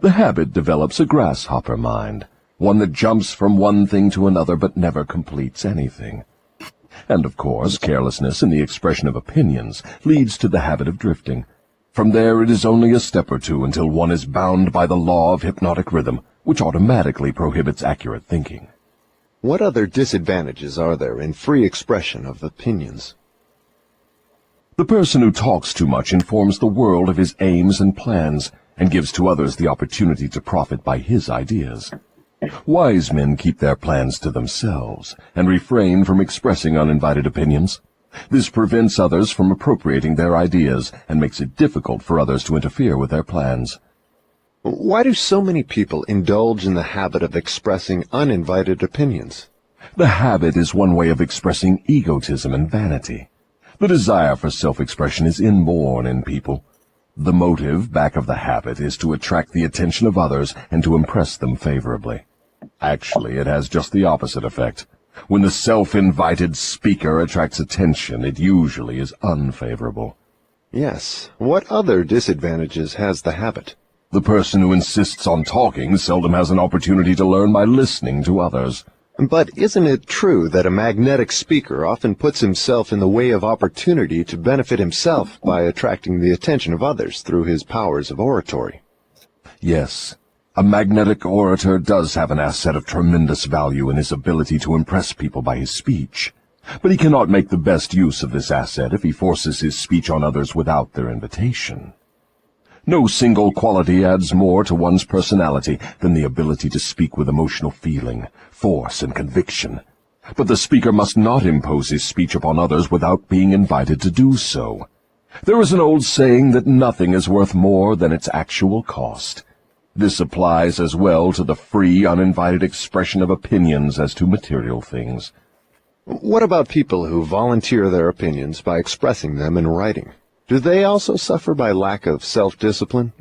The habit develops a grasshopper mind, one that jumps from one thing to another but never completes anything. And of course, carelessness in the expression of opinions leads to the habit of drifting. From there it is only a step or two until one is bound by the law of hypnotic rhythm, which automatically prohibits accurate thinking. What other disadvantages are there in free expression of opinions? The person who talks too much informs the world of his aims and plans, and gives to others the opportunity to profit by his ideas. Wise men keep their plans to themselves, and refrain from expressing uninvited opinions. This prevents others from appropriating their ideas, and makes it difficult for others to interfere with their plans. Why do so many people indulge in the habit of expressing uninvited opinions? The habit is one way of expressing egotism and vanity. The desire for self-expression is inborn in people. The motive back of the habit is to attract the attention of others and to impress them favorably. Actually, it has just the opposite effect. When the self-invited speaker attracts attention, it usually is unfavorable. Yes. What other disadvantages has the habit? The person who insists on talking seldom has an opportunity to learn by listening to others. But isn't it true that a magnetic speaker often puts himself in the way of opportunity to benefit himself by attracting the attention of others through his powers of oratory? Yes, a magnetic orator does have an asset of tremendous value in his ability to impress people by his speech. But he cannot make the best use of this asset if he forces his speech on others without their invitation. No single quality adds more to one's personality than the ability to speak with emotional feeling, force, and conviction. But the speaker must not impose his speech upon others without being invited to do so. There is an old saying that nothing is worth more than its actual cost. This applies as well to the free, uninvited expression of opinions as to material things. What about people who volunteer their opinions by expressing them in writing? Do they also suffer by lack of self-discipline?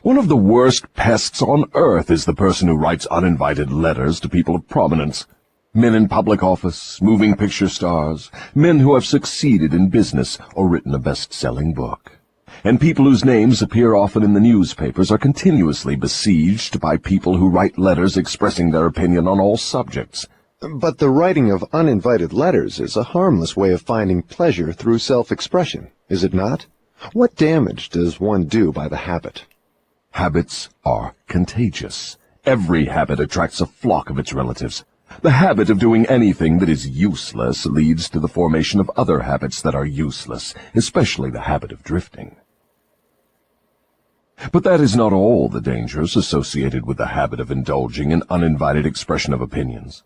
One of the worst pests on earth is the person who writes uninvited letters to people of prominence. Men in public office, moving picture stars, men who have succeeded in business or written a best-selling book. And people whose names appear often in the newspapers are continuously besieged by people who write letters expressing their opinion on all subjects. But the writing of uninvited letters is a harmless way of finding pleasure through self-expression, is it not? What damage does one do by the habit? Habits are contagious. Every habit attracts a flock of its relatives. The habit of doing anything that is useless leads to the formation of other habits that are useless, especially the habit of drifting. But that is not all the dangers associated with the habit of indulging in uninvited expression of opinions.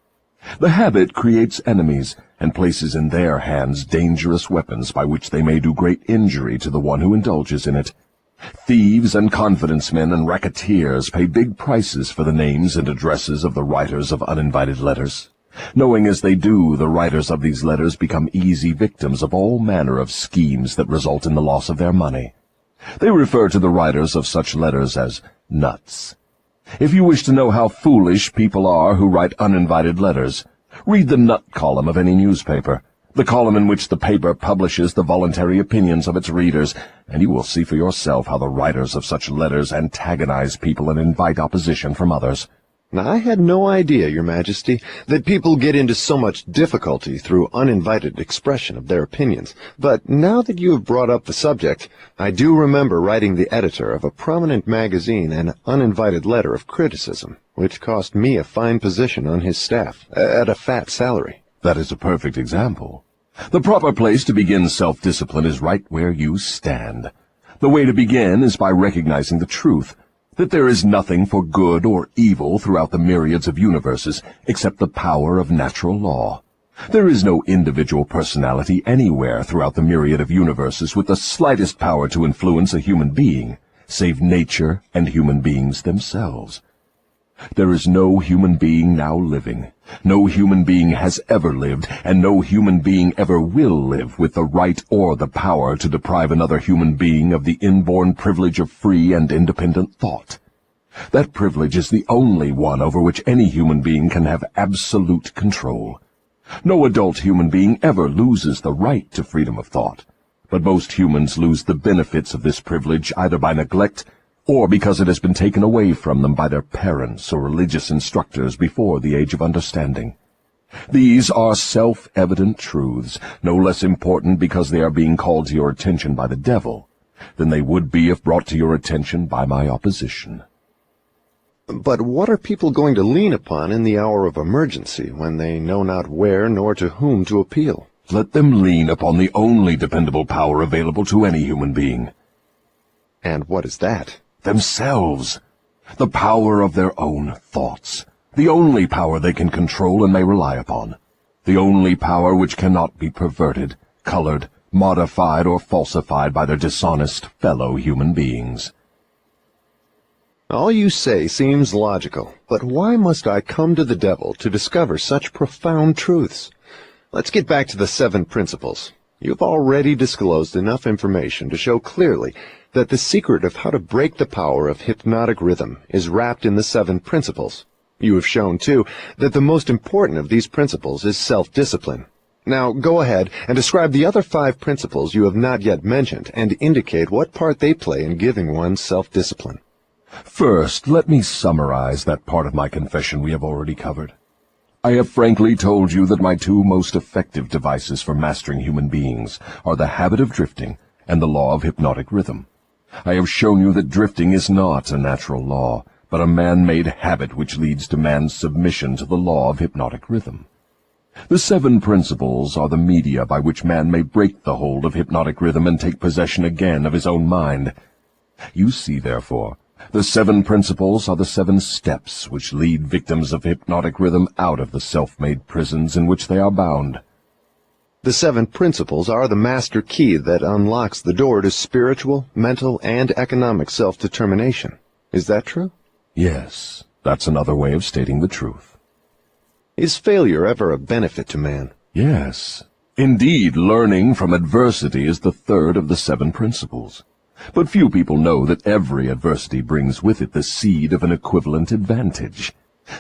The habit creates enemies and places in their hands dangerous weapons by which they may do great injury to the one who indulges in it. Thieves and confidence men and racketeers pay big prices for the names and addresses of the writers of uninvited letters. Knowing as they do, the writers of these letters become easy victims of all manner of schemes that result in the loss of their money. They refer to the writers of such letters as nuts. If you wish to know how foolish people are who write uninvited letters, read the nut column of any newspaper, the column in which the paper publishes the voluntary opinions of its readers, and you will see for yourself how the writers of such letters antagonize people and invite opposition from others. Now, I had no idea, Your Majesty, that people get into so much difficulty through uninvited expression of their opinions. But now that you have brought up the subject, I do remember writing the editor of a prominent magazine an uninvited letter of criticism, which cost me a fine position on his staff, at a fat salary. That is a perfect example. The proper place to begin self-discipline is right where you stand. The way to begin is by recognizing the truth, that there is nothing for good or evil throughout the myriads of universes except the power of natural law. There is no individual personality anywhere throughout the myriad of universes with the slightest power to influence a human being, save nature and human beings themselves. There is no human being now living, no human being has ever lived, and no human being ever will live with the right or the power to deprive another human being of the inborn privilege of free and independent thought. That privilege is the only one over which any human being can have absolute control. No adult human being ever loses the right to freedom of thought, but most humans lose the benefits of this privilege either by neglect or because it has been taken away from them by their parents or religious instructors before the age of understanding. These are self-evident truths, no less important because they are being called to your attention by the devil than they would be if brought to your attention by my opposition. But what are people going to lean upon in the hour of emergency when they know not where nor to whom to appeal? Let them lean upon the only dependable power available to any human being. And what is that? Themselves. The power of their own thoughts. The only power they can control and may rely upon. The only power which cannot be perverted, colored, modified, or falsified by their dishonest fellow human beings. All you say seems logical, but why must I come to the devil to discover such profound truths? Let's get back to the 7 principles. You've already disclosed enough information to show clearly that the secret of how to break the power of hypnotic rhythm is wrapped in the 7 principles. You have shown, too, that the most important of these principles is self-discipline. Now, go ahead and describe the other 5 principles you have not yet mentioned and indicate what part they play in giving one self-discipline. First, let me summarize that part of my confession we have already covered. I have frankly told you that my 2 most effective devices for mastering human beings are the habit of drifting and the law of hypnotic rhythm. I have shown you that drifting is not a natural law, but a man-made habit which leads to man's submission to the law of hypnotic rhythm. The 7 principles are the media by which man may break the hold of hypnotic rhythm and take possession again of his own mind. You see, therefore, the 7 principles are the 7 steps which lead victims of hypnotic rhythm out of the self-made prisons in which they are bound. The 7 principles are the master key that unlocks the door to spiritual, mental, and economic self-determination. Is that true? Yes, that's another way of stating the truth. Is failure ever a benefit to man? Yes. Indeed, learning from adversity is the 3rd of the 7 principles. But few people know that every adversity brings with it the seed of an equivalent advantage.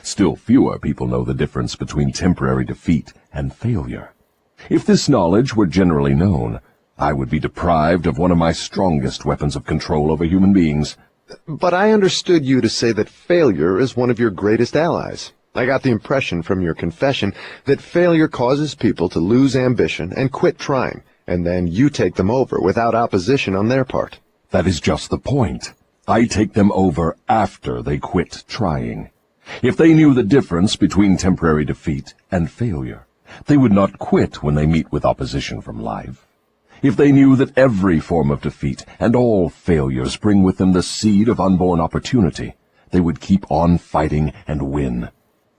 Still fewer people know the difference between temporary defeat and failure. If this knowledge were generally known, I would be deprived of one of my strongest weapons of control over human beings. But I understood you to say that failure is one of your greatest allies. I got the impression from your confession that failure causes people to lose ambition and quit trying, and then you take them over without opposition on their part. That is just the point. I take them over after they quit trying. If they knew the difference between temporary defeat and failure, they would not quit when they meet with opposition from life. If they knew that every form of defeat and all failures bring with them the seed of unborn opportunity, they would keep on fighting and win.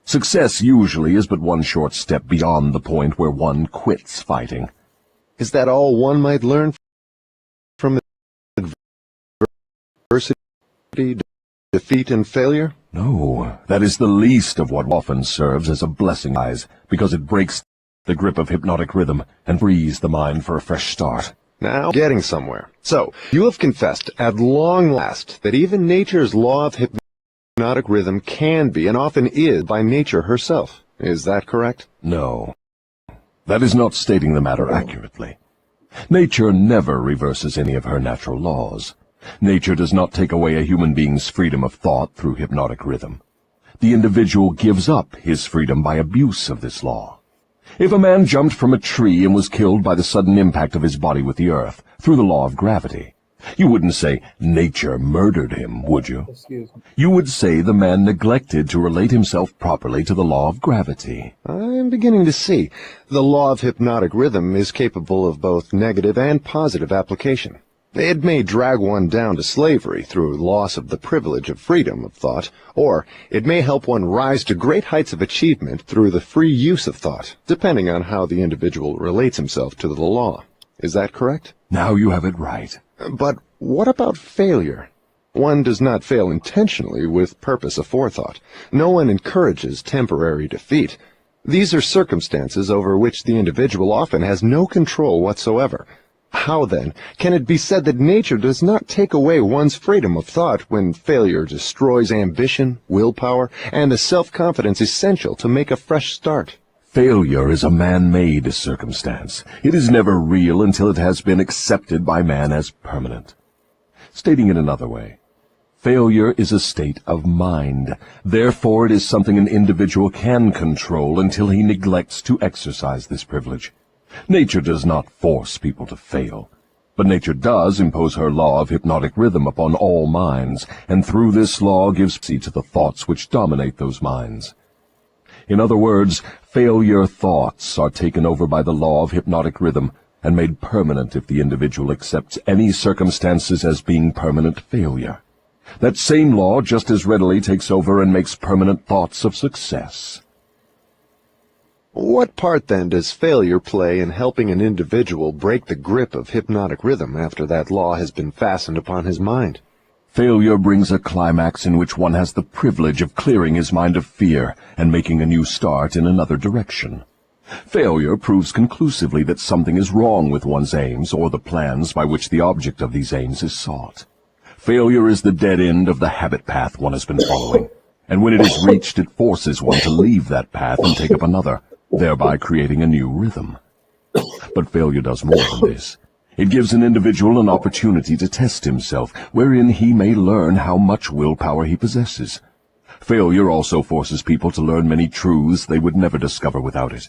Success usually is but one short step beyond the point where one quits fighting. Is that all one might learn from adversity, defeat, and failure? No, that is the least of what often serves as a blessing, because it breaks the grip of hypnotic rhythm and frees the mind for a fresh start. Now, getting somewhere. So, you have confessed at long last that even nature's law of hypnosis hypnotic rhythm can be and often is by nature herself. Is that correct? No, that is not stating the matter accurately. Nature never reverses any of her natural laws. Nature does not take away a human being's freedom of thought through hypnotic rhythm. The individual gives up his freedom by abuse of this law. If a man jumped from a tree and was killed by the sudden impact of his body with the earth through the law of gravity, you wouldn't say nature murdered him, would you? You would say the man neglected to relate himself properly to the law of gravity. I'm beginning to see. The law of hypnotic rhythm is capable of both negative and positive application. It may drag one down to slavery through loss of the privilege of freedom of thought, or it may help one rise to great heights of achievement through the free use of thought, depending on how the individual relates himself to the law. Is that correct? Now you have it right. But what about failure? One does not fail intentionally with purpose aforethought. No one encourages temporary defeat. These are circumstances over which the individual often has no control whatsoever. How, then, can it be said that nature does not take away one's freedom of thought when failure destroys ambition, willpower, and the self-confidence essential to make a fresh start? Failure is a man-made circumstance. It is never real until it has been accepted by man as permanent. Stating it another way, failure is a state of mind. Therefore, it is something an individual can control until he neglects to exercise this privilege. Nature does not force people to fail, but nature does impose her law of hypnotic rhythm upon all minds, and through this law gives seat to the thoughts which dominate those minds. In other words, failure thoughts are taken over by the law of hypnotic rhythm and made permanent if the individual accepts any circumstances as being permanent failure. That same law just as readily takes over and makes permanent thoughts of success. What part, then, does failure play in helping an individual break the grip of hypnotic rhythm after that law has been fastened upon his mind? Failure brings a climax in which one has the privilege of clearing his mind of fear and making a new start in another direction. Failure proves conclusively that something is wrong with one's aims or the plans by which the object of these aims is sought. Failure is the dead end of the habit path one has been following, and when it is reached, it forces one to leave that path and take up another, thereby creating a new rhythm. But failure does more than this. It gives an individual an opportunity to test himself, wherein he may learn how much willpower he possesses. Failure also forces people to learn many truths they would never discover without it.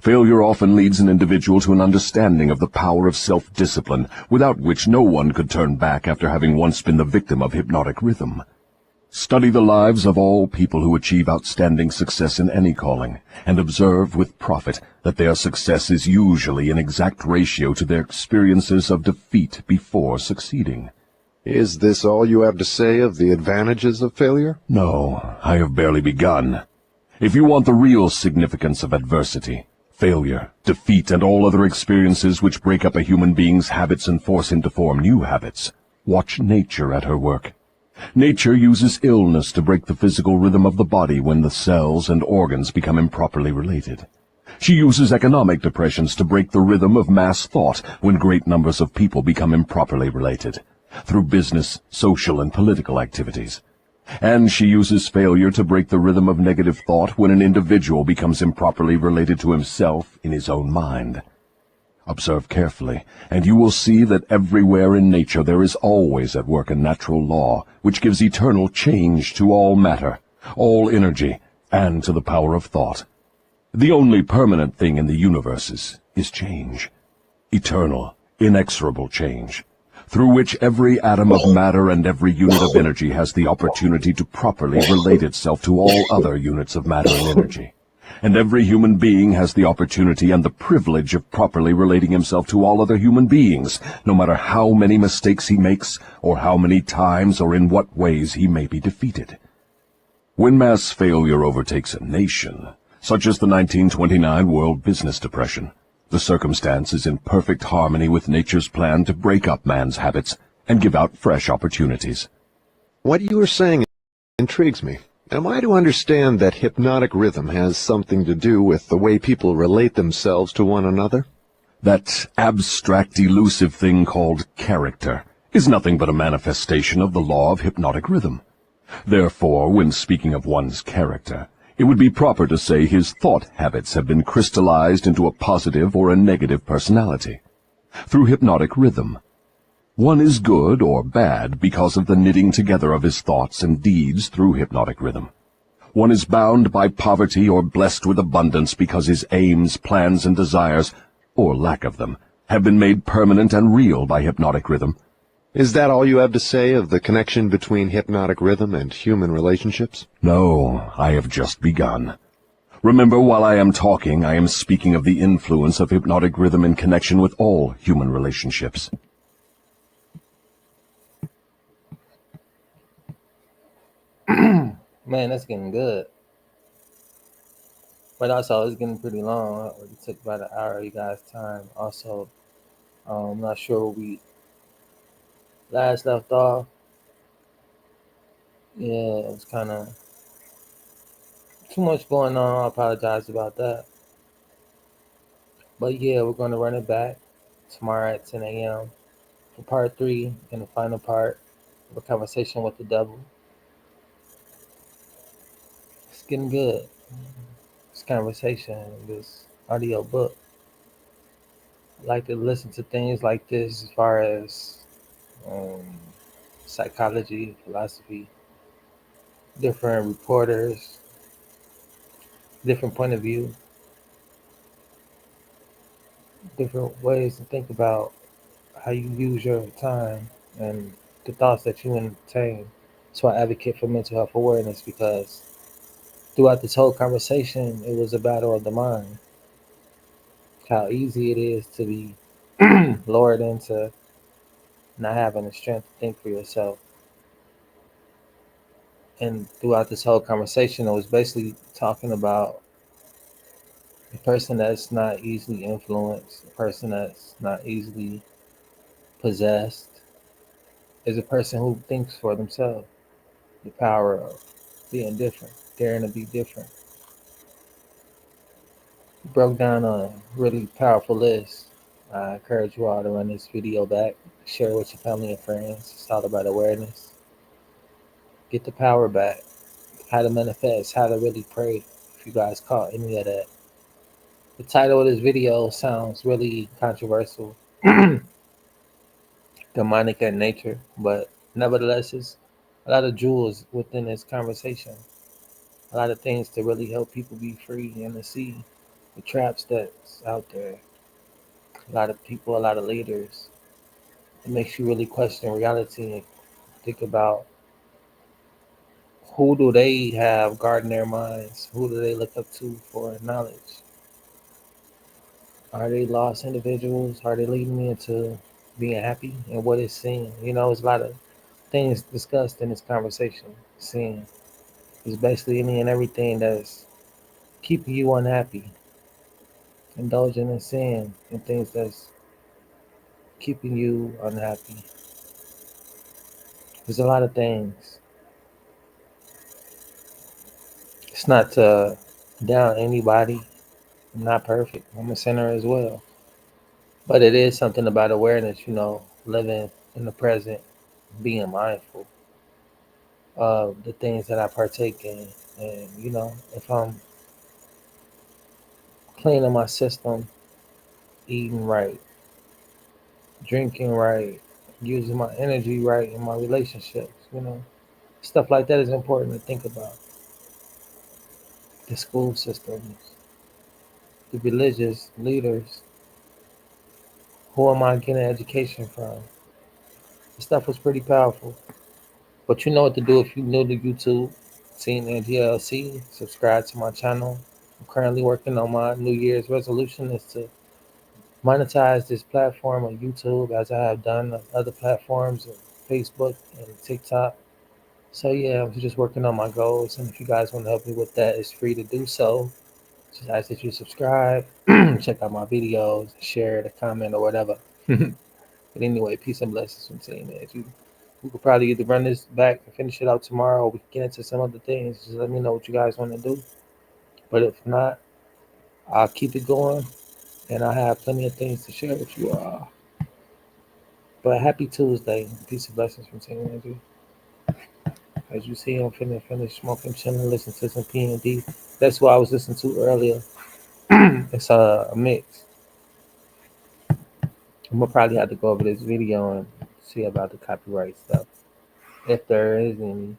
Failure often leads an individual to an understanding of the power of self-discipline, without which no one could turn back after having once been the victim of hypnotic rhythm. Study the lives of all people who achieve outstanding success in any calling, and observe with profit that their success is usually in exact ratio to their experiences of defeat before succeeding. Is this all you have to say of the advantages of failure? No, I have barely begun. If you want the real significance of adversity, failure, defeat, and all other experiences which break up a human being's habits and force him to form new habits, watch nature at her work. Nature uses illness to break the physical rhythm of the body when the cells and organs become improperly related. She uses economic depressions to break the rhythm of mass thought when great numbers of people become improperly related, through business, social, and political activities. And she uses failure to break the rhythm of negative thought when an individual becomes improperly related to himself in his own mind. Observe carefully, and you will see that everywhere in nature there is always at work a natural law which gives eternal change to all matter, all energy, and to the power of thought. The only permanent thing in the universe is change, eternal, inexorable change, through which every atom of matter and every unit of energy has the opportunity to properly relate itself to all other units of matter and energy. And every human being has the opportunity and the privilege of properly relating himself to all other human beings, no matter how many mistakes he makes, or how many times or in what ways he may be defeated. When mass failure overtakes a nation, such as the 1929 World Business Depression, the circumstance is in perfect harmony with nature's plan to break up man's habits and give out fresh opportunities. What you are saying intrigues me. Am I to understand that hypnotic rhythm has something to do with the way people relate themselves to one another? That abstract, elusive thing called character is nothing but a manifestation of the law of hypnotic rhythm. Therefore, when speaking of one's character, it would be proper to say his thought habits have been crystallized into a positive or a negative personality. Through hypnotic rhythm, one is good or bad because of the knitting together of his thoughts and deeds through hypnotic rhythm. One is bound by poverty or blessed with abundance because his aims, plans, and desires, or lack of them, have been made permanent and real by hypnotic rhythm. Is that all you have to say of the connection between hypnotic rhythm and human relationships? No, I have just begun. Remember, while I am talking, I am speaking of the influence of hypnotic rhythm in connection with all human relationships. Man, that's getting good. But also, it's getting pretty long. It already took about an hour of you guys' time. Also, I'm not sure where we last left off. Yeah, it was kind of too much going on. I apologize about that. But yeah, we're going to run it back tomorrow at 10 a.m. for part 3 and the final part of a conversation with the devil. It's getting good. This conversation, this audio book. I like to listen to things like this as far as um, psychology, philosophy, different reporters, different point of view, different ways to think about how you use your time and the thoughts that you entertain. So I advocate for mental health awareness because throughout this whole conversation, it was a battle of the mind. How easy it is to be lured into not having the strength to think for yourself. And throughout this whole conversation, I was basically talking about a person that's not easily influenced, a person that's not easily possessed, is a person who thinks for themselves. The power of being different, daring to be different. Broke down a really powerful list. I encourage you all to run this video back, share it with your family and friends. It's all about awareness. Get the power back. How to manifest, how to really pray. If you guys caught any of that. The title of this video sounds really controversial, demonic in nature, but nevertheless, it's a lot of jewels within this conversation. A lot of things to really help people be free and to see the traps that's out there. A lot of people, a lot of leaders. It makes you really question reality and think about who do they have guarding their minds? Who do they look up to for knowledge? Are they lost individuals? Are they leading me into being happy? And what is sin? There's a lot of things discussed in this conversation. Sin is basically any and everything that's keeping you unhappy, indulging in sin and things that's keeping you unhappy. There's a lot of things. It's not to down anybody. I'm not perfect. I'm a sinner as well. But it is something about awareness, living in the present, being mindful of the things that I partake in. And, if I'm cleaning my system, eating right, drinking right, using my energy right in my relationships, stuff like that is important to think about. The school systems, the religious leaders, who am I getting education from? The stuff was pretty powerful. But you know what to do if you're new to YouTube. Team NGLC, subscribe to my channel. I'm currently working on my New Year's resolution is to monetize this platform on YouTube as I have done on other platforms, Facebook and TikTok. So yeah, I'm just working on my goals, and if you guys want to help me with that, it's free to do so. Just ask that you subscribe, check out my videos, share the comment or whatever. But anyway, peace and blessings from Team Edge. We could probably either run this back and finish it out tomorrow, or we can get into some other things. Just let me know what you guys want to do. But if not, I'll keep it going, and I have plenty of things to share with you all. But happy Tuesday. Peace and blessings from Team Andrew. As you see, I'm finna finish smoking, chilling, listen to some P&D. That's what I was listening to earlier. It's a mix. I'm gonna probably have to go over this video and see about the copyright stuff, if there is any.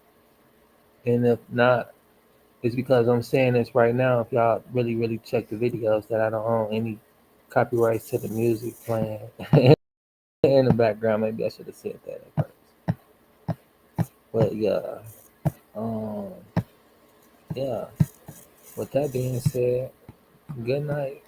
And if not, it's because I'm saying this right now. If y'all really, really check the videos, that I don't own any copyrights to the music playing in the background. Maybe I should have said that at first. But yeah, um, yeah. With that being said, good night.